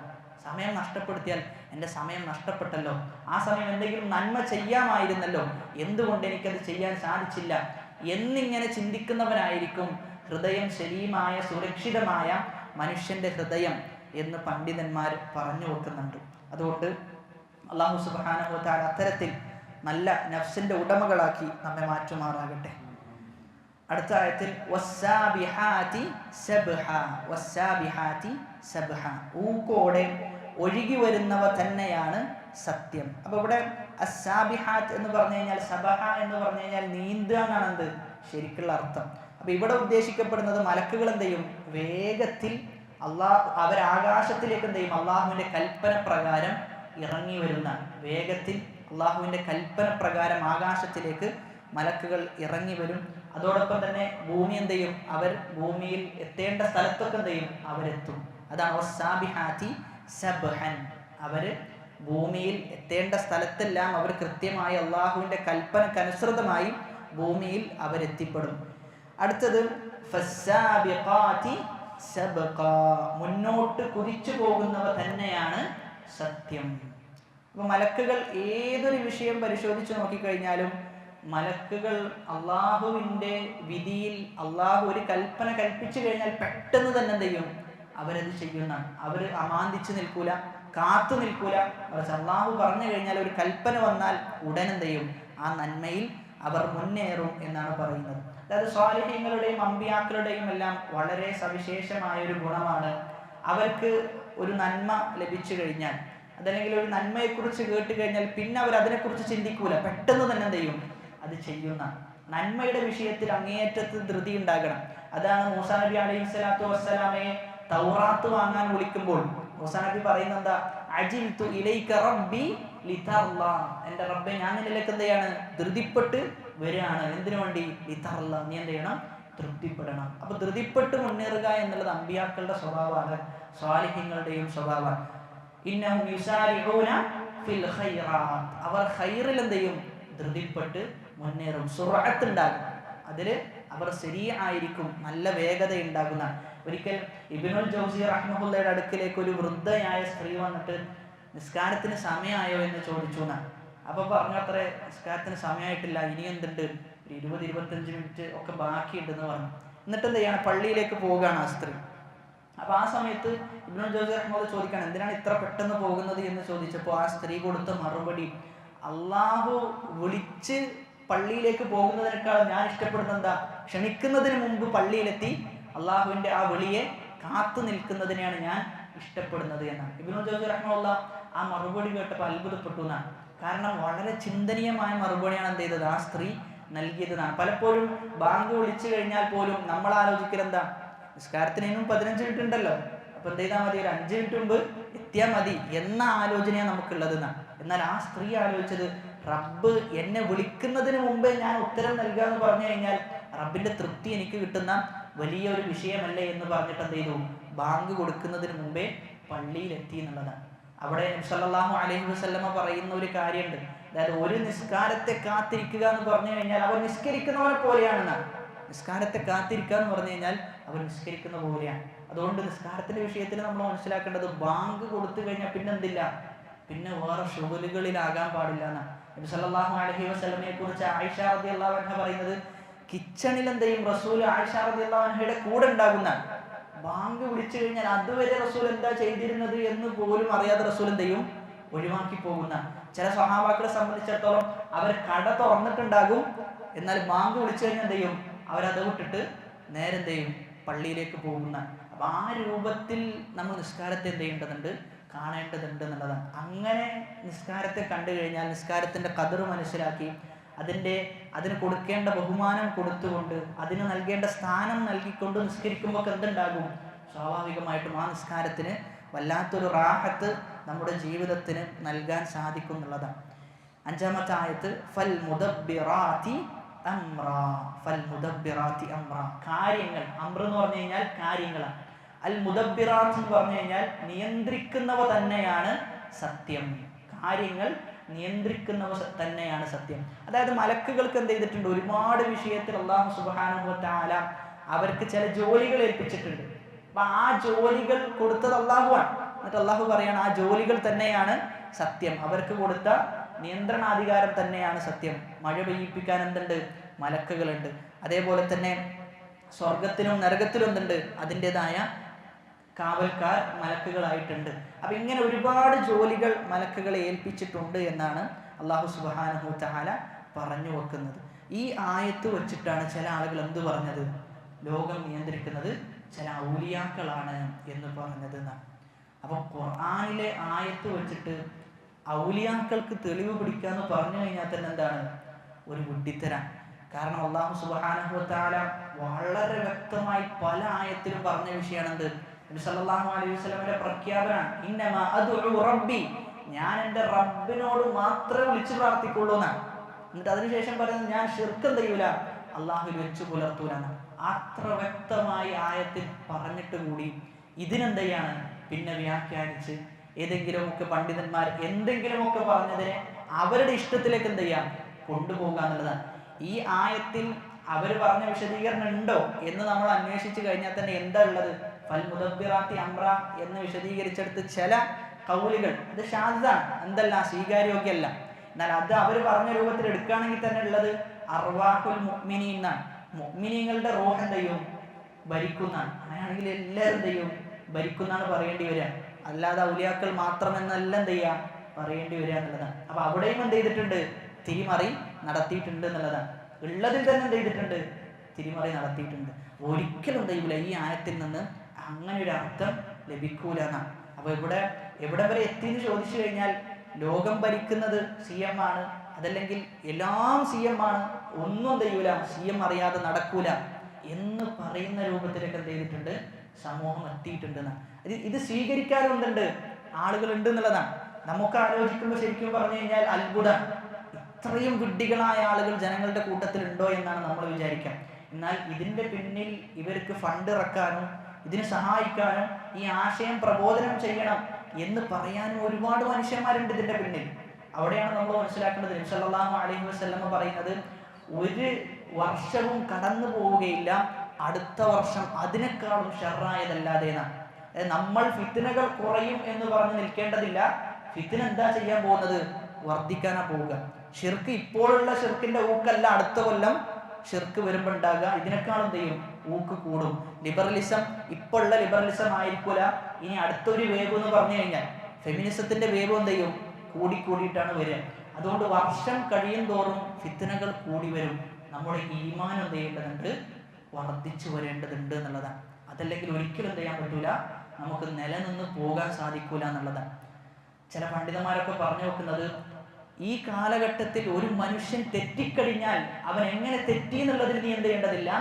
സമയം നഷ്ടപ്പെടുത്തിയാൽ എൻ്റെ സമയം നഷ്ടപ്പെട്ടല്ലോ, ആ സമയം എന്തെങ്കിലും നന്മ ചെയ്യാമായിരുന്നല്ലോ, എന്തുകൊണ്ട് എനിക്കത് ചെയ്യാൻ സാധിച്ചില്ല എന്നിങ്ങനെ ചിന്തിക്കുന്നവനായിരിക്കും ഹൃദയം സലീമായ സുരക്ഷിതമായ മനുഷ്യന്റെ ഹൃദയം എന്ന് പണ്ഡിതന്മാർ പറഞ്ഞു വെക്കുന്നുണ്ട്. അതുകൊണ്ട് അല്ലാഹു സുബ്ഹാനഹു വ തആല അത്തരത്തിൽ നല്ല നഫ്സിന്റെ ഉടമകളാക്കി നമ്മെ മാറ്റുമാറാകട്ടെ. അടുത്ത ആയത്തിൽ വസ്സാബിഹാതി സബ്ഹ, ഊക്കോടെ ഒഴുകി വരുന്നവ തന്നെയാണ് സത്യം. അപ്പൊ ഇവിടെ അസ്സാബിഹാത്ത് എന്ന് പറഞ്ഞു കഴിഞ്ഞാൽ, സബഹ എന്ന് പറഞ്ഞു കഴിഞ്ഞാൽ നീന്തുക എന്നാണ് എന്ത് ശരിക്കുള്ള അർത്ഥം. അപ്പൊ ഇവിടെ ഉദ്ദേശിക്കപ്പെടുന്നത് മലക്കുകൾ എന്ത് ചെയ്യും? വേഗത്തിൽ അവരാകാശത്തിലേക്ക് എന്ത് ചെയ്യും? അള്ളാഹുവിന്റെ കൽപ്പന പ്രകാരം ഇറങ്ങി വരുന്ന, വേഗത്തിൽ അള്ളാഹുവിന്റെ കൽപ്പന പ്രകാരം ആകാശത്തിലേക്ക് മലക്കുകൾ ഇറങ്ങി വരും. അതോടൊപ്പം തന്നെ ഭൂമി എന്ത് ചെയ്യും? അവർ ഭൂമിയിൽ എത്തേണ്ട സ്ഥലത്തൊക്കെ എന്ത് ചെയ്യും? അവരെത്തും. അതാണ് വസ്സാബിഹാതി സബ്ഹൻ. അവര് ഭൂമിയിൽ എത്തേണ്ട സ്ഥലത്തെല്ലാം അവർ കൃത്യമായി അള്ളാഹുവിന്റെ കൽപ്പനക്കനുസൃതമായി ഭൂമിയിൽ അവരെത്തിപ്പെടും. അടുത്തത് ഫസ്സാബിഖാതി സബ്ഖ, മുന്നോട്ട് കുതിച്ചു പോകുന്നവ തന്നെയാണ് സത്യം. അപ്പൊ മലക്കുകൾ ഏതൊരു വിഷയം പരിശോധിച്ച് നോക്കിക്കഴിഞ്ഞാലും മലക്കുകൾ അള്ളാഹുവിന്റെ വിധിയിൽ, അള്ളാഹു ഒരു കൽപ്പന കൽപ്പിച്ചു കഴിഞ്ഞാൽ പെട്ടെന്ന് തന്നെ എന്ത് ചെയ്യും? അവരത് ചെയ്യുന്നതാണ്. അവര് അമാന്തിച്ചു നിൽക്കൂല, കാത്തു നിൽക്കൂല. അള്ളാഹു പറഞ്ഞു കഴിഞ്ഞാൽ, ഒരു കൽപ്പന വന്നാൽ ഉടൻ എന്ത് ചെയ്യും? ആ നന്മയിൽ അവർ മുന്നേറും എന്നാണ് പറയുന്നത്. അതായത് സ്വാലിഹീങ്ങളുടെയും അമ്പിയാക്കളുടെയും എല്ലാം വളരെ സവിശേഷമായ ഒരു ഗുണമാണ്, അവർക്ക് ഒരു നന്മ ലഭിച്ചു കഴിഞ്ഞാൽ, അതല്ലെങ്കിൽ ഒരു നന്മയെക്കുറിച്ച് കേട്ട് കഴിഞ്ഞാൽ പിന്നെ അവർ അതിനെക്കുറിച്ച് ചിന്തിക്കൂല, പെട്ടെന്ന് തന്നെ എന്ത് ചെയ്യും? അത് ചെയ്യുന്ന. നന്മയുടെ വിഷയത്തിൽ അങ്ങേയറ്റത്ത് ധൃതി ഉണ്ടാകണം. അതാണ് മൂസാ നബി അലൈഹി സ്വലാത്തു വസ്സലാമയെ തൗറാത്ത് വാങ്ങാൻ വിളിക്കുമ്പോൾ മൂസാ നബി പറയുന്നത് എന്താ? അജിൽതു ഇലൈക റബ്ബി ലിതർള, എൻ്റെ റബ്ബെ ഞാൻ നിന്നിലേക്ക് എന്ത് ചെയ്യാണ്? ധൃതിപ്പെട്ട് വരികയാണ്. എന്തിനു വേണ്ടി? ലിതർള, നീ എന്ത് ചെയ്യണം? തൃപ്തിപ്പെടണം. അപ്പൊ ധൃതിപ്പെട്ട് മുന്നേറുക എന്നുള്ളത് അമ്പിയാക്കളുടെ സ്വഭാവമാണ്, സ്വാലിഹീങ്ങളുടെയും സ്വഭാവമാണ്. ഇന്നഹും യുസാരിഊന ഫിൽ ഖൈറാത്ത്, അവർ ഖൈറിൽ എന്ത് ചെയ്യും? ധൃതിപ്പെട്ട് മുന്നേറും. സുറഅത്ത് ഉണ്ടാകും, അതിൽ അവർ ശരിയായിരിക്കും, നല്ല വേഗത ഉണ്ടാകുന്ന. ഒരിക്കൽ ഇബ്നുൽ ജൗസി റഹ്മത്തുള്ളാഹിയുടെ അടുക്കിലേക്ക് ഒരു വൃദ്ധയായ സ്ത്രീ വന്നിട്ട് നിസ്കാരത്തിന് സമയമായോ എന്ന് ചോദിച്ചു എന്നാണ്. അപ്പൊ പറഞ്ഞു, അത്ര നിസ്കാരത്തിന് സമയമായിട്ടില്ല, ഇനി എന്തുണ്ട്, ഒരു 20-25 മിനിറ്റ് ഒക്കെ ബാക്കിയുണ്ടെന്ന് പറഞ്ഞു. എന്നിട്ട് എന്ത് ചെയ്യണം? പള്ളിയിലേക്ക് പോവുകയാണ് ആ സ്ത്രീ. അപ്പൊ ആ സമയത്ത് ഇബ്നുൽ ജൗസി റഹ്മത്തുള്ളാഹി ചോദിക്കുകയാണ്, എന്തിനാണ് ഇത്ര പെട്ടെന്ന് പോകുന്നത് എന്ന് ചോദിച്ചപ്പോൾ ആ സ്ത്രീ കൊടുത്ത മറുപടി, അള്ളാഹു വിളിച്ച് പള്ളിയിലേക്ക് പോകുന്നതിനേക്കാൾ ഞാൻ ഇഷ്ടപ്പെടുന്നത് എന്താ? ക്ഷണിക്കുന്നതിന് മുമ്പ് പള്ളിയിലെത്തി അള്ളാഹുവിന്റെ ആ വിളിയെ കാത്തു നിൽക്കുന്നതിനെയാണ് ഞാൻ ഇഷ്ടപ്പെടുന്നത് എന്നാണ്. ഇബ്നു ജൗസി റഹ്മത്തുള്ളാഹി ആ മറുപടി കേട്ടപ്പോൾ അത്ഭുതപ്പെട്ടു എന്നാണ്. കാരണം വളരെ ചിന്തനീയമായ മറുപടിയാണ് എന്ത് ചെയ്തത്, ആ സ്ത്രീ നൽകിയതാണ്. പലപ്പോഴും ബാങ്ക് വിളിച്ചു കഴിഞ്ഞാൽ പോലും നമ്മൾ ആലോചിക്കൽ എന്താ, നിസ്കാരത്തിന് ഇന്നും 15 മിനിറ്റ് ഉണ്ടല്ലോ, അപ്പൊ എന്ത് ചെയ്താൽ മതി, ഒരു 5 മിനിറ്റ് മുമ്പ് എത്തിയാൽ മതി എന്ന ആലോചനയാണ് നമുക്കുള്ളത് എന്നാണ്. എന്നാൽ ആ സ്ത്രീ ആലോചിച്ചത്, റബ്ബ് എന്നെ വിളിക്കുന്നതിന് മുമ്പേ ഞാൻ ഉത്തരം നൽകുക എന്ന് പറഞ്ഞു കഴിഞ്ഞാൽ റബ്ബിന്റെ തൃപ്തി എനിക്ക് കിട്ടുന്ന വലിയൊരു വിഷയമല്ലേ എന്ന് പറഞ്ഞിട്ട് എന്ത് ചെയ്തു, ബാങ്ക് കൊടുക്കുന്നതിന് മുമ്പേ പള്ളിയിലെത്തി എന്നുള്ളതാണ്. അവിടെ നബി സല്ലല്ലാഹു അലൈഹി വസല്ലമ പറയുന്ന ഒരു കാര്യമുണ്ട്, അതായത് ഒരു നിസ്കാരത്തെ കാത്തിരിക്കുക എന്ന് പറഞ്ഞു കഴിഞ്ഞാൽ അവർ നിസ്കരിക്കുന്നവരെ പോലെയാണെന്നാണ്. നിസ്കാരത്തെ കാത്തിരിക്കുക എന്ന് പറഞ്ഞു കഴിഞ്ഞാൽ അവർ നിസ്കരിക്കുന്ന പോലെയാണ്. അതുകൊണ്ട് നിസ്കാരത്തിന്റെ വിഷയത്തിൽ നമ്മൾ മനസ്സിലാക്കേണ്ടത്, ബാങ്ക് കൊടുത്തു കഴിഞ്ഞാൽ പിന്നെ എന്തില്ല, പിന്നെ വേറെ ശുഗലുകളിലാകാൻ പാടില്ല എന്നാണ്. നബി സല്ലല്ലാഹു അലൈഹി വസല്ലമയെ കുറിച്ച് ആയിഷ റളിയല്ലാഹു അൻഹ പറയുന്നത്, കിച്ചണിൽ എന്ത് ചെയ്യും, റസൂൽ ആയിഷ റളിയല്ലാഹു അൻഹയുടെ കൂടെ ഉണ്ടാകുന്ന, ബാങ്ക് വിളിച്ചു കഴിഞ്ഞാൽ അതുവരെ റസൂൽ എന്താ ചെയ്തിരുന്നത് എന്ന് പോലും അറിയാതെ റസൂൽ എന്ത് ചെയ്യും, ഒഴിവാക്കി പോകുന്ന. ചില സ്വഹാബാക്കളെ സംബന്ധിച്ചിടത്തോളം അവർ കട തുറന്നിട്ടുണ്ടാകും, എന്നാൽ ബാങ്ക് വിളിച്ചു കഴിഞ്ഞാൽ എന്ത് ചെയ്യും, അവരത് വിട്ടിട്ട് നേരെ എന്ത് ചെയ്യും, പള്ളിയിലേക്ക് പോകുന്ന. അപ്പൊ ആ രൂപത്തിൽ നമ്മൾ നിസ്കാരത്തെ എന്ത് ചെയ്യേണ്ടതുണ്ട്, കാണേണ്ടതുണ്ട് എന്നുള്ളതാണ്. അങ്ങനെ നിസ്കാരത്തെ കണ്ടു കഴിഞ്ഞാൽ നിസ്കാരത്തിന്റെ ഖദർ മനസ്സിലാക്കി അതിന് കൊടുക്കേണ്ട ബഹുമാനം കൊടുത്തുകൊണ്ട് അതിന് നൽകേണ്ട സ്ഥാനം നൽകിക്കൊണ്ട് നിസ്കരിക്കുമ്പോൾ എന്തുണ്ടാകും, സ്വാഭാവികമായിട്ടും ആ നിസ്കാരത്തിന് വല്ലാത്തൊരു റാഹത്ത് നമ്മുടെ ജീവിതത്തിന് നൽകാൻ സാധിക്കും എന്നുള്ളതാണ്. 5-ാമത്തെ ആയത്ത്, ഫൽ മുദബ്ബിറാത്തി അംറാ. ഫൽ മുദബ്ബിറാത്തി അംറാ, കാര്യങ്ങൾ. അംർ എന്ന് പറഞ്ഞു കഴിഞ്ഞാൽ കാര്യങ്ങളാണ്. അൽ മുദബ്ബിറാത്ത് എന്ന് പറഞ്ഞു കഴിഞ്ഞാൽ നിയന്ത്രിക്കുന്നവ തന്നെയാണ് സത്യം. കാര്യങ്ങൾ നിയന്ത്രിക്കുന്നവ തന്നെയാണ് സത്യം. അതായത് മലക്കുകൾക്ക് എന്ത് ചെയ്തിട്ടുണ്ട്, ഒരുപാട് വിഷയത്തിൽ അല്ലാഹു സുബ്ഹാനഹു വ തആല അവർക്ക് ചില ജോലികൾ ഏൽപ്പിച്ചിട്ടുണ്ട്. അപ്പൊ ആ ജോലികൾ കൊടുത്തത് അല്ലാഹുവാണ്. എന്നിട്ട് അല്ലാഹു പറയാണ്, ആ ജോലികൾ തന്നെയാണ് സത്യം, അവർക്ക് കൊടുത്ത നിയന്ത്രണാധികാരം തന്നെയാണ് സത്യം. മഴ പെയ്യിപ്പിക്കാൻ എന്തുണ്ട്, മലക്കുകളുണ്ട്. അതേപോലെ തന്നെ സ്വർഗത്തിലും നരകത്തിലും എന്തുണ്ട്, അതിൻ്റെതായ കാവൽക്കാർ മലക്കുകളായിട്ടുണ്ട്. അപ്പൊ ഇങ്ങനെ ഒരുപാട് ജോലികൾ മലക്കുകളെ ഏൽപ്പിച്ചിട്ടുണ്ട് എന്നാണ് അല്ലാഹു സുബ്ഹാനഹു വ തആല പറഞ്ഞു വെക്കുന്നത്. ഈ ആയത്ത് വെച്ചിട്ടാണ് ചില ആളുകൾ എന്ത് പറഞ്ഞത്, ലോകം നിയന്ത്രിക്കുന്നത് ചില ഔലിയാക്കളാണ് എന്ന് പറഞ്ഞത് എന്നാണ്. അപ്പൊ ഖുർആനിലെ ആയത്ത് വെച്ചിട്ട് ഔലിയാക്കൾക്ക് തെളിവ് പിടിക്കാന്ന് പറഞ്ഞു കഴിഞ്ഞാൽ തന്നെ എന്താണ്, ഒരു വിഡ്ഢിത്തരം. കാരണം അല്ലാഹു സുബ്ഹാനഹു വ തആല വളരെ വ്യക്തമായി പല ആയത്തിലും പറഞ്ഞ വിഷയമാണ് എന്ത്, നബി സല്ലല്ലാഹു അലൈഹി വസല്ലമയുടെ പ്രഖ്യാപനമാണ്, ഇന്നമാ അദ്ഉ റബ്ബി, ഞാൻ എൻ്റെ റബ്ബിനോട് മാത്രമേ വിളിച്ചു പ്രാർത്ഥിക്കുള്ളൂ എന്നാണ്. എന്നിട്ട് അതിനുശേഷം പറയുന്നത്, ഞാൻ ശിർക്ക് എന്ത് ചെയ്യൂല, അള്ളാഹുവിൽ വെച്ച് പുലർത്തൂല. അത്ര വ്യക്തമായി ആയത്തിൽ പറഞ്ഞിട്ട് കൂടി ഇതിനെന്ത് ചെയ്യാണ്, പിന്നെ വ്യാഖ്യാനിച്ച് ഏതെങ്കിലുമൊക്കെ പണ്ഡിതന്മാർ എന്തെങ്കിലുമൊക്കെ പറഞ്ഞതിനെ അവരുടെ ഇഷ്ടത്തിലേക്ക് എന്ത് ചെയ്യാം, കൊണ്ടുപോകുക എന്നുള്ളതാണ്. ഈ ആയത്തിൽ അവർ പറഞ്ഞ വിശദീകരണം ഉണ്ടോ എന്ന് നമ്മൾ അന്വേഷിച്ച് കഴിഞ്ഞാൽ തന്നെ എന്താ ഉള്ളത്, ഫൽ മുദബ്ബിറാത്തി അംറ എന്ന് വിശദീകരിച്ചെടുത്ത് ചില കൗലുകൾ അത് ഷാദാണ്, എന്തല്ല സ്വീകാര്യോഗ്യമല്ല. എന്നാൽ അത് അവർ പറഞ്ഞ രൂപത്തിൽ എടുക്കുകയാണെങ്കിൽ തന്നെ ഉള്ളത് അർവാഹുൽ മുഅ്മിനീൻ എന്നാണ്. മുഅ്മിനീങ്ങളുടെ റൂഹ് എന്ത് ചെയ്യും, ഭരിക്കുന്നതാണ്. അങ്ങനെയാണെങ്കിൽ എല്ലാവരും എന്ത് ചെയ്യും, ഭരിക്കുന്നതാണ് പറയേണ്ടി വരിക. അല്ലാതെ ഔലിയാക്കൾ മാത്രമെന്നല്ല എന്ത് ചെയ്യുക, പറയേണ്ടി വരിക എന്നുള്ളതാണ്. അപ്പൊ അവിടെയും എന്ത് ചെയ്തിട്ടുണ്ട്, തിരിമറി നടത്തിയിട്ടുണ്ട് എന്നുള്ളതാണ്. ഉള്ളതിൽ തന്നെ എന്ത് ചെയ്തിട്ടുണ്ട്, തിരിമറി നടത്തിയിട്ടുണ്ട്. ഒരിക്കലും എന്ത് ചെയ്യൂല, ഈ ആയത്തിൽ നിന്ന് അങ്ങനെ ഒരു അർത്ഥം ലഭിക്കൂല എന്നാണ്. അപ്പൊ എവിടെ വരെ എത്തിയെന്ന് ചോദിച്ചു കഴിഞ്ഞാൽ, ലോകം ഭരിക്കുന്നത് CM ആണ്, അതല്ലെങ്കിൽ എല്ലാം CM ആണ്, ഒന്നും എന്ത് ചെയ്യൂല, CM അറിയാതെ നടക്കൂല എന്ന് പറയുന്ന രൂപത്തിലേക്ക് എന്ത് ചെയ്തിട്ടുണ്ട്, സമൂഹം എത്തിയിട്ടുണ്ടെന്നാണ്. ഇത് സ്വീകരിക്കാറുണ്ട്, ആളുകളുണ്ട് എന്നുള്ളതാണ്. നമുക്ക് ആലോചിക്കുമ്പോൾ ശരിക്കും പറഞ്ഞു കഴിഞ്ഞാൽ അത്ഭുതം, ഇത്രയും വിഡ്ഢികളായ ആളുകൾ ജനങ്ങളുടെ കൂട്ടത്തിൽ ഉണ്ടോ എന്നാണ് നമ്മൾ വിചാരിക്കുക. എന്നാൽ ഇതിന്റെ പിന്നിൽ ഇവർക്ക് ഫണ്ട് ഇറക്കാനും ഇതിനെ സഹായിക്കാനും ഈ ആശയം പ്രബോധനം ചെയ്യണം എന്ന് പറയാനും ഒരുപാട് മനുഷ്യന്മാരുണ്ട് ഇതിന്റെ പിന്നിൽ. അവിടെയാണ് നമ്മൾ മനസ്സിലാക്കേണ്ടത്. നബി സല്ലല്ലാഹു അലൈഹി വസല്ലം പറയുന്നത്, ഒരു വർഷവും കടന്നു പോവുകയില്ല അടുത്ത വർഷം അതിനേക്കാളും ഷർറായതല്ലാതെ എന്നാണ്. നമ്മൾ ഫിത്നകൾ കുറയും എന്ന് പറഞ്ഞ് നിൽക്കേണ്ടതില്ല. ഫിത്ന എന്താ ചെയ്യാൻ പോകുന്നത്, വർദ്ധിക്കാനാ പോവുക. ഷിർക്ക് ഇപ്പോഴുള്ള ഷിർക്കിന്റെ ഊക്കല്ല അടുത്ത കൊല്ലം ഷിർക്ക് വരുമ്പോൾ ഉണ്ടാകുക, ഇതിനേക്കാളും എന്ത് ചെയ്യും, ഊക്ക് കൂടും. ലിബറലിസം ഇപ്പോഴുള്ള ലിബറലിസം ആയിരിക്കൂല, ഇനി അടുത്തൊരു വേവ് എന്ന് പറഞ്ഞു കഴിഞ്ഞാൽ ഫെമിനിസത്തിന്റെ വേവ് എന്ത് ചെയ്യും, കൂടിക്കൂടിയിട്ടാണ് വരിക. അതുകൊണ്ട് വർഷം കഴിയും തോറും ഫിത്നകൾ കൂടി വരും. നമ്മുടെ ഈമാൻ എന്ത് ചെയ്യേണ്ടതുണ്ട്? വർദ്ധിച്ചു വരേണ്ടതുണ്ട് എന്നുള്ളതാണ്. അതല്ലെങ്കിൽ ഒരിക്കലും എന്ത് ചെയ്യാൻ പറ്റൂല, നമുക്ക് നിലനിന്ന് പോകാൻ സാധിക്കൂല എന്നുള്ളതാണ്. ചില പണ്ഡിതന്മാരൊക്കെ പറഞ്ഞു വെക്കുന്നത്, ഈ കാലഘട്ടത്തിൽ ഒരു മനുഷ്യൻ തെറ്റിക്കഴിഞ്ഞാൽ അവൻ എങ്ങനെ തെറ്റി എന്നുള്ളതിൽ നീ എന്ത് ചെയ്യേണ്ടതില്ല,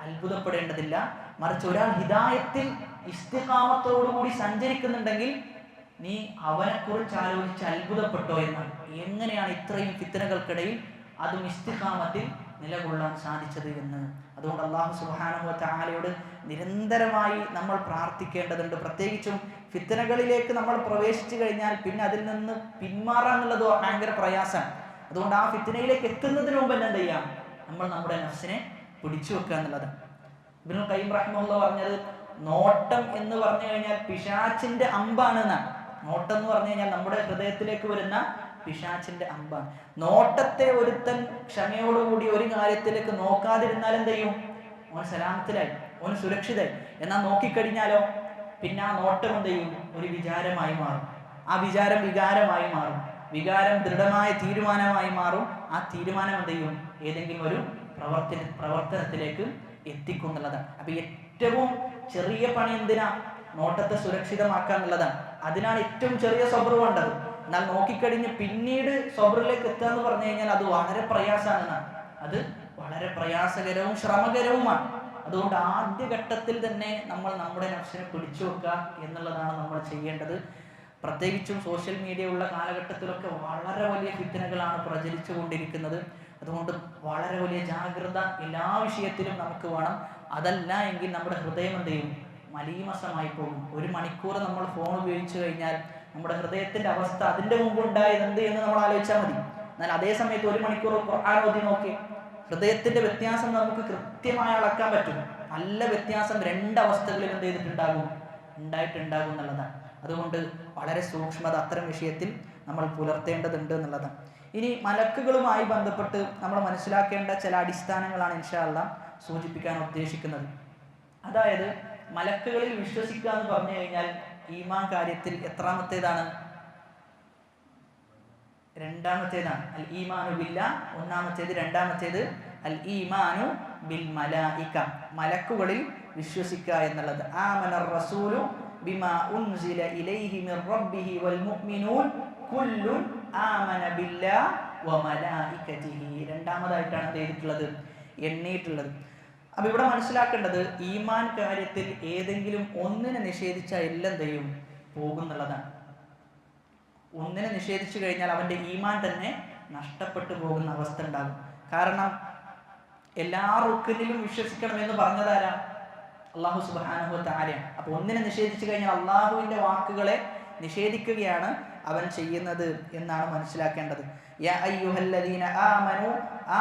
അത്ഭുതപ്പെടേണ്ടതില്ല. മറിച്ച് ഒരാൾ ഹിദായത്തിൽ ഇസ്തിഖാമത്തോടുകൂടി സഞ്ചരിക്കുന്നുണ്ടെങ്കിൽ നീ അവനെക്കുറിച്ച് ആലോചിച്ച് അത്ഭുതപ്പെട്ടോ എന്നാണ്. എങ്ങനെയാണ് ഇത്രയും ഫിത്നകൾക്കിടയിൽ അതും ഇസ്തിഖാമത്തിൽ നിലകൊള്ളാൻ സാധിച്ചത് എന്ന്. അതുകൊണ്ട് അല്ലാഹു സുബ്ഹാനഹു വ തആലയോട് നിരന്തരമായി നമ്മൾ പ്രാർത്ഥിക്കേണ്ടതുണ്ട്. പ്രത്യേകിച്ചും ഫിത്നകളിലേക്ക് നമ്മൾ പ്രവേശിച്ചു കഴിഞ്ഞാൽ പിന്നെ അതിൽ നിന്ന് പിന്മാറാന്നുള്ളത് ഭയങ്കര പ്രയാസമാണ്. അതുകൊണ്ട് ആ ഫിത്നയിലേക്ക് എത്തുന്നതിന് മുമ്പ് എന്ത് ചെയ്യാം, നമ്മൾ നമ്മുടെ നഫ്സിനെ പിടിച്ചു വെക്കുക എന്നുള്ളത്. ഇബ്നുൽ ഖയ്യിം റഹിമഹുല്ലാഹ് പറഞ്ഞത്, നോട്ടം എന്ന് പറഞ്ഞു കഴിഞ്ഞാൽ പിശാചിന്റെ അമ്പാണ് എന്നാണ്. നോട്ടം എന്ന് പറഞ്ഞു കഴിഞ്ഞാൽ നമ്മുടെ ഹൃദയത്തിലേക്ക് വരുന്ന പിശാചിന്റെ അമ്പാണ്. നോട്ടത്തെ ഒരുത്തൻ ക്ഷമയോടുകൂടി ഒരു കാര്യത്തിലേക്ക് നോക്കാതിരുന്നാൽ എന്ത് ചെയ്യും, ഓൻ സലാമത്തിലായി, ഓൻ സുരക്ഷിതായി. എന്നാൽ നോക്കിക്കഴിഞ്ഞാലോ പിന്നെ ആ നോട്ടം എന്ത് ചെയ്യും, ഒരു വിചാരമായി മാറും. ആ വിചാരം വികാരമായി മാറും. വികാരം ദൃഢമായ തീരുമാനമായി മാറും. ആ തീരുമാനം എന്ത് ചെയ്യും, ഏതെങ്കിലും ഒരു പ്രവർത്തനത്തിലേക്ക് എത്തിക്കും എന്നുള്ളതാണ്. അപ്പൊ ഏറ്റവും ചെറിയ പണി എന്തിനാ, നോട്ടത്തെ സുരക്ഷിതമാക്കുക എന്നുള്ളതാണ്. അതിനാണ് ഏറ്റവും ചെറിയ സബ്ർ വേണ്ടത്. എന്നാൽ നോക്കിക്കഴിഞ്ഞ് പിന്നീട് സബ്റിലേക്ക് എത്തുക എന്ന് പറഞ്ഞു കഴിഞ്ഞാൽ അത് വളരെ പ്രയാസമാണ്. അത് വളരെ പ്രയാസകരവും ശ്രമകരവുമാണ്. അതുകൊണ്ട് ആദ്യഘട്ടത്തിൽ തന്നെ നമ്മൾ നമ്മുടെ നഫ്സിനെ പിടിച്ചു വെക്കുക എന്നുള്ളതാണ് നമ്മൾ ചെയ്യേണ്ടത്. പ്രത്യേകിച്ചും സോഷ്യൽ മീഡിയ ഉള്ള കാലഘട്ടത്തിലൊക്കെ വളരെ വലിയ ഫിത്നകളാണ് പ്രചരിച്ചു കൊണ്ടിരിക്കുന്നത്. അതുകൊണ്ട് വളരെ വലിയ ജാഗ്രത എല്ലാ വിഷയത്തിലും നമുക്ക് വേണം. അതല്ല എങ്കിൽ നമ്മുടെ ഹൃദയം എന്ത് ചെയ്യും, മലീമസമായി പോകും. 1 മണിക്കൂർ നമ്മൾ ഫോൺ ഉപയോഗിച്ചു കഴിഞ്ഞാൽ നമ്മുടെ ഹൃദയത്തിന്റെ അവസ്ഥ അതിന്റെ മുമ്പ് ഉണ്ടായത് എന്ത് എന്ന് നമ്മൾ ആലോചിച്ചാൽ മതി. എന്നാൽ അതേ സമയത്ത് 1 മണിക്കൂർ ഖുർആൻ ഓതി നോക്കി, ഹൃദയത്തിന്റെ വ്യത്യാസം നമുക്ക് കൃത്യമായി അളക്കാൻ പറ്റും. നല്ല വ്യത്യാസം 2 അവസ്ഥകളിൽ എന്ത് ചെയ്തിട്ടുണ്ടാകും, ഉണ്ടായിട്ടുണ്ടാകും എന്നുള്ളതാണ്. അതുകൊണ്ട് വളരെ സൂക്ഷ്മത അത്തരം വിഷയത്തിൽ നമ്മൾ പുലർത്തേണ്ടതുണ്ട് എന്നുള്ളതാണ്. ഇനി മലക്കുകളുമായി ബന്ധപ്പെട്ട് നമ്മൾ മനസ്സിലാക്കേണ്ട ചില അടിസ്ഥാനങ്ങളാണ് ഇൻഷാ അല്ലാഹ് സൂചിപ്പിക്കാൻ ഉദ്ദേശിക്കുന്നത്. അതായത് മലക്കുകളിൽ വിശ്വസിക്കുക എന്ന് പറഞ്ഞു കഴിഞ്ഞാൽ ഈമാൻ കാര്യത്തിൽ എത്രാമത്തേതാണ്? 2ാമത്തേതാണ്. അൽ ഈമാനു ബില്ലാഹ് ഒന്നാമത്തേത്. 2ാമത്തേത് അൽ ഈമാനു ബിൽ മലായിക, മലക്കുകളിൽ വിശ്വസിക്കുക എന്നുള്ളത്. ആമനർ റസൂലു ബിമാ ഉൻസില ഇലൈഹി മിർ റബ്ബിഹി വൽ മുഅ്മിനൂൻ കുല്ലുൻ ആമന ബില്ലാഹി വ മലായികതിഹി. 2ാമതായിട്ടാണ് എന്ത് ചെയ്തിട്ടുള്ളത്, എണ്ണിയിട്ടുള്ളത്. അപ്പൊ ഇവിടെ മനസ്സിലാക്കേണ്ടത്, ഈമാൻ കാര്യത്തിൽ ഏതെങ്കിലും ഒന്നിനെ നിഷേധിച്ചാൽ എല്ലാം ചെയ്യും പോകുന്നുള്ളതാണ്. ഒന്നിനെ നിഷേധിച്ചു കഴിഞ്ഞാൽ അവന്റെ ഈമാൻ തന്നെ നഷ്ടപ്പെട്ടു പോകുന്ന അവസ്ഥ ഉണ്ടാകും. കാരണം എല്ലാ റുക്നിലും വിശ്വസിക്കണം എന്ന് പറഞ്ഞതാരാ? അല്ലാഹു സുബ്ഹാനഹു വ തആല. അപ്പൊ ഒന്നിനെ നിഷേധിച്ചു കഴിഞ്ഞാൽ അള്ളാഹുവിന്റെ വാക്കുകളെ നിഷേധിക്കുകയാണ് അവൻ ചെയ്യുന്നത് എന്നാണ് മനസ്സിലാക്കേണ്ടത്. യാ അയ്യുഹല്ലദീന ആമനു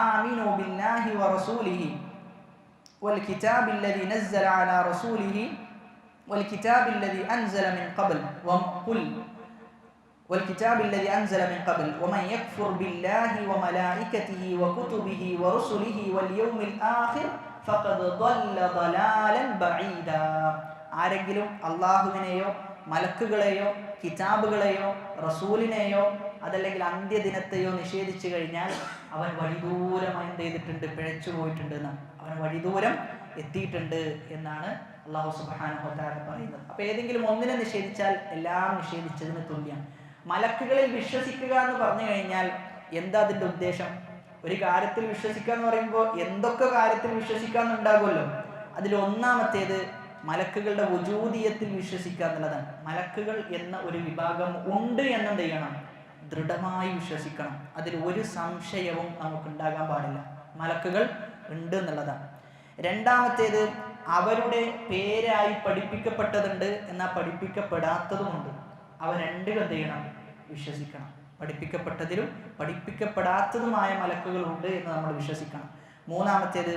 ആമിനു ബില്ലാഹി വ റസൂലിഹി والكتاب الذي نزل على رسوله والكتاب الذي أنزل من قبل والكتاب الذي أنزل من قبل ومن يكفر بالله وملائكته وكتبه ورسله واليوم الآخر فقد ضل ضلالا بعيدا. ആരെങ്കിലും അള്ളാഹുവിനെയോ മലക്കുകളെയോ കിതാബുകളെയോ റസൂലിനെയോ അതല്ലെങ്കിൽ അന്ത്യദിനത്തെയോ നിഷേധിച്ചു കഴിഞ്ഞാൽ അവൻ വഴിദൂരമായി എന്ത് ചെയ്തിട്ടുണ്ട്, പിഴച്ചു പോയിട്ടുണ്ട് എന്നാണ്. അവൻ വഴിദൂരം എത്തിയിട്ടുണ്ട് എന്നാണ് അല്ലാഹു സുബ്ഹാനഹു വ തആല പറയുന്നത്. അപ്പൊ ഏതെങ്കിലും ഒന്നിനെ നിഷേധിച്ചാൽ എല്ലാം നിഷേധിച്ചതിന് തുല്യം. മലക്കുകളിൽ വിശ്വസിക്കുക എന്ന് പറഞ്ഞു കഴിഞ്ഞാൽ എന്താ അതിന്റെ ഉദ്ദേശം? ഒരു കാര്യത്തിൽ വിശ്വസിക്കുക എന്ന് പറയുമ്പോൾ എന്തൊക്കെ കാര്യത്തിൽ വിശ്വസിക്കാന്നുണ്ടാകുമല്ലോ. അതിൽ ഒന്നാമത്തേത് മലക്കുകളുടെ വുജൂദിയത്തിൽ വിശ്വസിക്കുക എന്നുള്ളതാണ്. മലക്കുകൾ എന്ന ഒരു വിഭാഗം ഉണ്ട് എന്നെന്ത് ചെയ്യണം, ദൃഢമായി വിശ്വസിക്കണം. അതിൽ ഒരു സംശയവും നമുക്കുണ്ടാകാൻ പാടില്ല. മലക്കുകൾ ഉണ്ട് എന്നുള്ളതാണ്. 2ാമത്തേത് അവരുടെ പേരായി പഠിപ്പിക്കപ്പെട്ടതുണ്ട്, എന്നാൽ പഠിപ്പിക്കപ്പെടാത്തതുമുണ്ട്. അവ രണ്ടും എന്ത് ചെയ്യണം, വിശ്വസിക്കണം. പഠിപ്പിക്കപ്പെട്ടതിലും പഠിപ്പിക്കപ്പെടാത്തതുമായ മലക്കുകളുണ്ട് എന്ന് നമ്മൾ വിശ്വസിക്കണം. 3ാമത്തേത്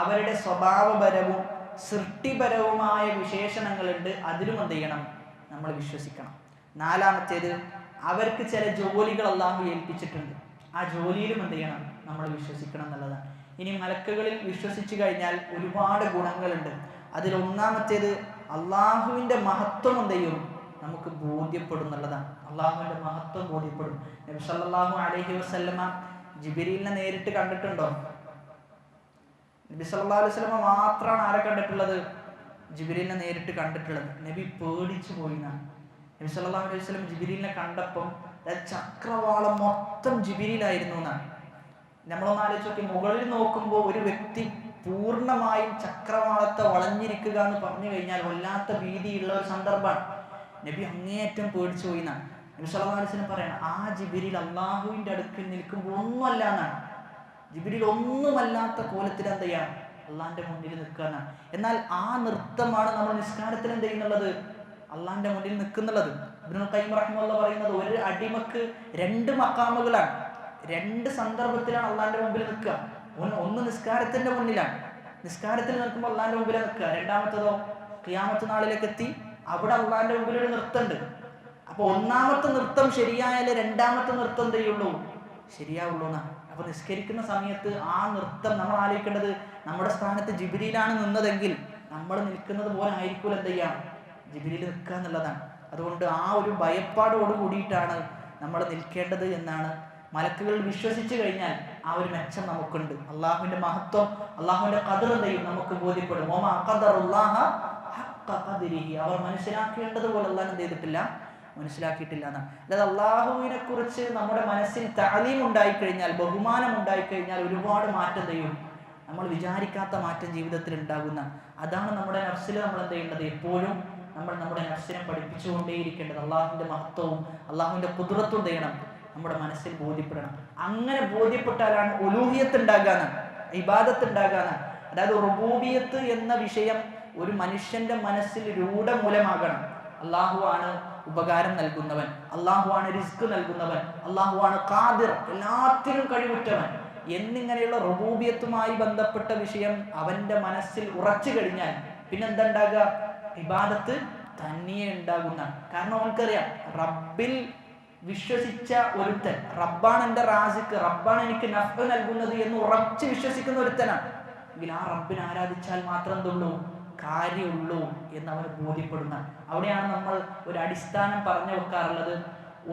അവരുടെ സ്വഭാവപരവും സൃഷ്ടിപരവുമായ വിശേഷണങ്ങളുണ്ട്, അതിലും എന്ത് ചെയ്യണം, നമ്മൾ വിശ്വസിക്കണം. 4ാമത്തേത് അവർക്ക് ചില ജോലികൾ അല്ലാഹു ഏൽപ്പിച്ചിട്ടുണ്ട്, ആ ജോലിയിലും എന്ത് ചെയ്യണം, നമ്മൾ വിശ്വസിക്കണം എന്നുള്ളതാണ്. ഇനി മലക്കുകളിൽ വിശ്വസിച്ചു കഴിഞ്ഞാൽ ഒരുപാട് ഗുണങ്ങളുണ്ട്. അതിൽ ഒന്നാമത്തേത് അള്ളാഹുവിൻ്റെ മഹത്വം എന്ത് ചെയ്യും, നമുക്ക് ബോധ്യപ്പെടുന്നുള്ളതാണ്. അള്ളാഹുവിന്റെ മഹത്വം ബോധ്യപ്പെടും. നബി സല്ലല്ലാഹു അലൈഹി വസല്ലമ ജിബ്രീലിനെ നേരിട്ട് കണ്ടിട്ടുണ്ടോ? നബി സല്ലല്ലാഹു അലൈഹി വസല്ലമ മാത്രമാണ് ആരെ കണ്ടിട്ടുള്ളത്? ജിബ്രീലിനെ നേരിട്ട് കണ്ടിട്ടുള്ളത്. നബി പേടിച്ചു പോയിന്നാണ്. നബി സല്ലല്ലാഹു അലൈഹി വസല്ലം ജിബ്രീലിനെ കണ്ടപ്പം ചക്രവാളം മൊത്തം ജിബ്രീലായിരുന്നു എന്നാണ്. നമ്മളൊന്ന് ആലോചിച്ച് നോക്കി, മുകളിൽ നോക്കുമ്പോൾ ഒരു വ്യക്തി പൂർണ്ണമായും ചക്രവാളത്തെ വളഞ്ഞിരിക്കുക എന്ന് പറഞ്ഞു കഴിഞ്ഞാൽ വല്ലാത്ത ഭീതിയുള്ള ഒരു സന്ദർഭമാണ്. നബി അങ്ങേയറ്റം പേടിച്ചു പോയി എന്നാണ്. നബി സല്ലല്ലാഹു അലൈഹി വസല്ലം പറയണം, ആ ജിബ്രീൽ അള്ളാഹുവിന്റെ അടുക്കൽ നിൽക്കുമ്പോൾ ഒന്നുമല്ല എന്നാണ്. ജിബ്രീൽ ഒന്നുമല്ലാത്ത കോലത്തിൽ എന്ത് ചെയ്യാം? അള്ളാഹിന്റെ മുന്നിൽ നിൽക്കാനാണ്. എന്നാൽ ആ നൃത്തമാണ് നമ്മൾ നിസ്കാരത്തിൽ എന്ത് ചെയ്യുന്നുള്ളത്? അള്ളാഹിന്റെ മുന്നിൽ നിൽക്കുന്നുള്ളത്. ഇബ്നുൽ ഖയ്യിം റഹിമഹുല്ലാഹ് പറയുന്നത്, ഒരു അടിമക്ക് 2 മഖാമുകളാണ്, 2 സന്ദർഭത്തിലാണ് അള്ളാഹിന്റെ മുമ്പിൽ നിൽക്കുക. ഒന്ന് നിസ്കാരത്തിന്റെ മുന്നിലാണ്, നിസ്കാരത്തിൽ നിൽക്കുമ്പോൾ അള്ളാഹിന്റെ മുമ്പിൽ നിൽക്കുക. രണ്ടാമത്തതോ ഖിയാമത്ത് നാളിലേക്ക് എത്തി അവിടെ അള്ളാഹിന്റെ മുമ്പിൽ ഒരു നൃത്തമുണ്ട്. അപ്പൊ ഒന്നാമത്തെ നൃത്തം ശരിയായാലേ രണ്ടാമത്തെ നൃത്തം എന്ത് ചെയ്യുള്ളൂ? ശരിയാവുള്ളൂ എന്നാണ്. അപ്പൊ നിസ്കരിക്കുന്ന സമയത്ത് ആ നൃത്തം നമ്മൾ ആലോചിക്കേണ്ടത്, നമ്മുടെ സ്ഥാനത്ത് ജിബ്രീലാണ് നിന്നതെങ്കിൽ നമ്മൾ നിൽക്കുന്നത് പോലെ ആയിരിക്കും എന്ത് ചെയ്യാം? ജിബ്രീൽ നിൽക്കുക എന്നുള്ളതാണ്. അതുകൊണ്ട് ആ ഒരു ഭയപ്പാടോട് കൂടിയിട്ടാണ് നമ്മൾ നിൽക്കേണ്ടത് എന്നാണ്. മലക്കുകൾ വിശ്വസിച്ചു കഴിഞ്ഞാൽ ആ ഒരു മെച്ചം നമുക്കുണ്ട്. അള്ളാഹുവിന്റെ മഹത്വം, അള്ളാഹുവിന്റെ ഖദർ എന്ത് ചെയ്യും? നമുക്ക് ബോധ്യപ്പെടും. അവർ മനസ്സിലാക്കേണ്ടതുപോലെ അള്ളാഹ് എന്ത് ചെയ്തിട്ടില്ല? മനസ്സിലാക്കിയിട്ടില്ല എന്നാണ്. അതായത് അള്ളാഹുവിനെ കുറിച്ച് നമ്മുടെ മനസ്സിൽ തഅലീം ഉണ്ടായിക്കഴിഞ്ഞാൽ, ബഹുമാനം ഉണ്ടായിക്കഴിഞ്ഞാൽ ഒരുപാട് മാറ്റം ചെയ്യും. നമ്മൾ വിചാരിക്കാത്ത മാറ്റം ജീവിതത്തിൽ ഉണ്ടാകുന്ന അതാണ് നമ്മുടെ നഫ്സിൽ നമ്മൾ എന്ത് ചെയ്യേണ്ടത്? എപ്പോഴും നമ്മൾ നമ്മുടെ നഫ്സിനെ പഠിപ്പിച്ചുകൊണ്ടേയിരിക്കേണ്ടത്. അള്ളാഹുവിന്റെ മഹത്വവും അള്ളാഹുവിന്റെ ഖുദ്റത്തും ചെയ്യണം, നമ്മുടെ മനസ്സിൽ ബോധ്യപ്പെടണം. അങ്ങനെ ബോധ്യപ്പെട്ടാലാണ് ഉലൂഹിയത്ത് ഉണ്ടാകാൻ, ഇബാദത്ത് ഉണ്ടാകാൻ. അതായത് റുബൂബിയത്ത് എന്ന വിഷയം ഒരു മനുഷ്യന്റെ മനസ്സിൽ രൂഢമൂലമാകണം. അള്ളാഹു ആണ് ഉപകാരം നൽകുന്നവൻ, അള്ളാഹു ആണ് റിസ്ക് നൽകുന്നവൻ, അള്ളാഹു ആണ് ഖാദിർ, എല്ലാത്തിനും കഴിവുറ്റവൻ എന്നിങ്ങനെയുള്ള റുബൂബിയത്തുമായി ബന്ധപ്പെട്ട വിഷയം അവന്റെ മനസ്സിൽ ഉറച്ചു കഴിഞ്ഞാൽ പിന്നെന്താ ഉണ്ടാകുക? ഇബാദത്ത് തനിയെ ഉണ്ടാകുന്ന. കാരണം അവൻക്കറിയാം, റബ്ബിൽ വിശ്വസിച്ച ഒരുത്തൻ, റബ്ബാണ് എൻ്റെ റാസിക്ക്, റബ്ബാണ് എനിക്ക് നഫ്അ് നൽകുന്നത് എന്ന് ഉറച്ചു വിശ്വസിക്കുന്ന ഒരുത്തനാണ് എങ്കിൽ ആ റബ്ബിനെ ആരാധിച്ചാൽ മാത്രം എന്തുള്ളൂ? കാര്യമുള്ളൂ എന്ന് അവന് ബോധ്യപ്പെടുന്ന. അവിടെയാണ് നമ്മൾ ഒരു അടിസ്ഥാനം പറഞ്ഞു വെക്കാറുള്ളത്.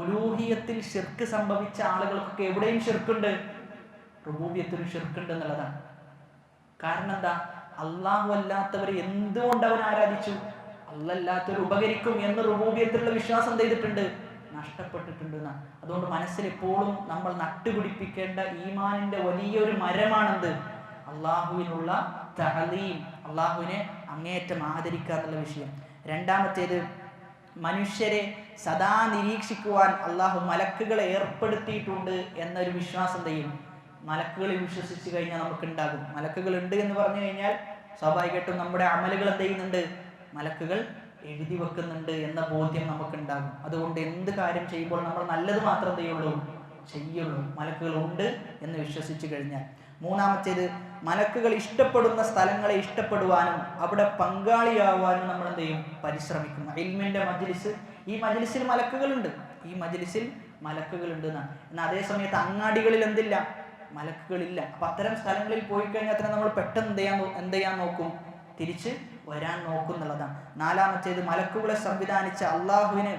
ഉലൂഹിയത്തിൽ ശിർക്ക് സംഭവിച്ച ആളുകൾക്കൊക്കെ എവിടെയും ശിർക്കുണ്ട്, റുബൂബിയത്തിൽ ശിർക്കുണ്ട് എന്നുള്ളതാണ്. കാരണം എന്താ? അള്ളാഹു അല്ലാത്തവരെ എന്തുകൊണ്ട് അവൻ ആരാധിച്ചു? അല്ലാത്തവർ ഉപകരിക്കും എന്ന് റുബൂബിയത്തിലുള്ള വിശ്വാസം ചെയ്തിട്ടുണ്ട്, നഷ്ടപ്പെട്ടിട്ടുണ്ട് എന്നാണ്. അതുകൊണ്ട് മനസ്സിൽ എപ്പോഴും നമ്മൾ നട്ടുപിടിപ്പിക്കേണ്ട ഈമാനിന്റെ വലിയൊരു മരമാണെന്ത്? അള്ളാഹുവിനുള്ള തഅലീം, അള്ളാഹുവിനെ അങ്ങേയറ്റം ആദരിക്കുക എന്നുള്ള വിഷയം. രണ്ടാമത്തേത്, മനുഷ്യരെ സദാ നിരീക്ഷിക്കുവാൻ അള്ളാഹു മലക്കുകളെ ഏർപ്പെടുത്തിയിട്ടുണ്ട് എന്നൊരു വിശ്വാസം ചെയ്യും. മലക്കുകളിൽ വിശ്വസിച്ച് കഴിഞ്ഞാൽ നമുക്കുണ്ടാകും. മലക്കുകൾ ഉണ്ട് എന്ന് പറഞ്ഞു കഴിഞ്ഞാൽ സ്വാഭാവികമായിട്ടും നമ്മുടെ അമലുകൾ എന്ത് ചെയ്യുന്നുണ്ട്? മലക്കുകൾ എഴുതി വെക്കുന്നുണ്ട് എന്ന ബോധ്യം നമുക്കുണ്ടാകും. അതുകൊണ്ട് എന്ത് കാര്യം ചെയ്യുമ്പോൾ നമ്മൾ നല്ലത് മാത്രം ചെയ്യുള്ളൂ, മലക്കുകൾ ഉണ്ട് എന്ന് വിശ്വസിച്ച് കഴിഞ്ഞാൽ. മൂന്നാമത്തേത്, മലക്കുകൾ ഇഷ്ടപ്പെടുന്ന സ്ഥലങ്ങളെ ഇഷ്ടപ്പെടുവാനും അവിടെ പങ്കാളിയാവാനും നമ്മൾ എന്ത് ചെയ്യും? പരിശ്രമിക്കും. ഇൽമിന്റെ മജ്ലിസ്, ഈ മജ്ലിസിൽ മലക്കുകളുണ്ട്, ഈ മജ്ലിസിൽ മലക്കുകളുണ്ട് എന്നാണ്. എന്നാൽ അതേ സമയത്ത് അങ്ങാടികളിൽ എന്തില്ല? മലക്കുകളില്ല. അപ്പൊ അത്തരം സ്ഥലങ്ങളിൽ പോയി കഴിഞ്ഞാൽ തന്നെ നമ്മൾ പെട്ടെന്ന് എന്ത് ചെയ്യാൻ നോക്കും? തിരിച്ച് വരാൻ നോക്കും എന്നുള്ളതാണ്. നാലാമത്തേത്, മലക്കുകളെ സംവിധാനിച്ച അള്ളാഹുവിന്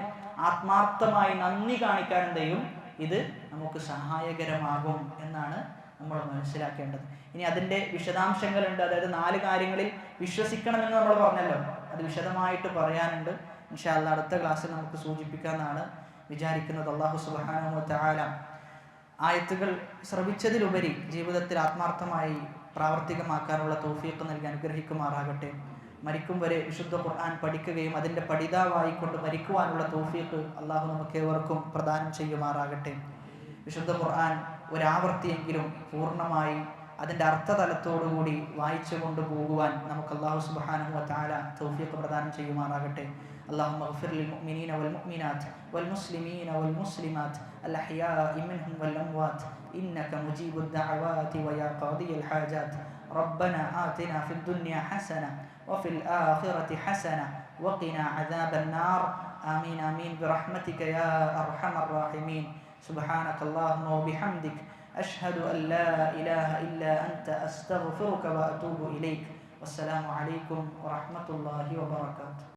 ആത്മാർത്ഥമായി നന്ദി കാണിക്കാൻ എന്ത് ചെയ്യും? ഇത് നമുക്ക് സഹായകരമാകും എന്നാണ് നമ്മൾ മനസ്സിലാക്കേണ്ടത്. ഇനി അതിൻ്റെ വിശദാംശങ്ങളുണ്ട്. അതായത് 4 കാര്യങ്ങളിൽ വിശ്വസിക്കണമെന്ന് നമ്മൾ പറഞ്ഞല്ലോ, അത് വിശദമായിട്ട് പറയാനുണ്ട്. ഇൻഷാ അല്ലാഹ് അടുത്ത ക്ലാസ്സിൽ നമുക്ക് സൂചിപ്പിക്കാമെന്നാണ് വിചാരിക്കുന്നത്. അല്ലാഹു സുബ്ഹാനഹു വ തആല ആയത്തുകൾ ശ്രവിച്ചതിലുപരി ജീവിതത്തിൽ ആത്മാർത്ഥമായി പ്രാവർത്തികമാക്കാനുള്ള തൗഫീഖ് നൽകി അനുഗ്രഹിക്കുമാറാകട്ടെ. മരിക്കും വരെ വിശുദ്ധ ഖുർആൻ പഠിക്കുകയും അതിൻ്റെ പഠിതാവായിക്കൊണ്ട് മരിക്കുവാനുള്ള തൗഫീഖ് അള്ളാഹു നമുക്കേവർക്കും പ്രദാനം ചെയ്യുമാറാകട്ടെ. വിശുദ്ധ ഖുർആൻ ഒരാവർത്തിയെങ്കിലും പൂർണ്ണമായി അതിൻ്റെ അർത്ഥതലത്തോടുകൂടി വായിച്ചു കൊണ്ട് പോകുവാൻ നമുക്ക് അല്ലാഹു സുബ്ഹാനഹു വ തആല തൗഫീഖ് പ്രദാനം ചെയ്യുമാറാകട്ടെ. اللهم اغفر للمؤمنين والمؤمنات والمسلمين والمسلمات الأحياء منهم والأموات إنك مجيب الدعوات ويا قاضي الحاجات. ربنا آتنا في الدنيا حسنة وفي الآخرة حسنة وقنا عذاب النار. آمين آمين برحمتك يا أرحم الراحمين. سبحانك اللهم وبحمدك أشهد أن لا إله إلا أنت أستغفرك وأتوب إليك. والسلام عليكم ورحمة الله وبركاته.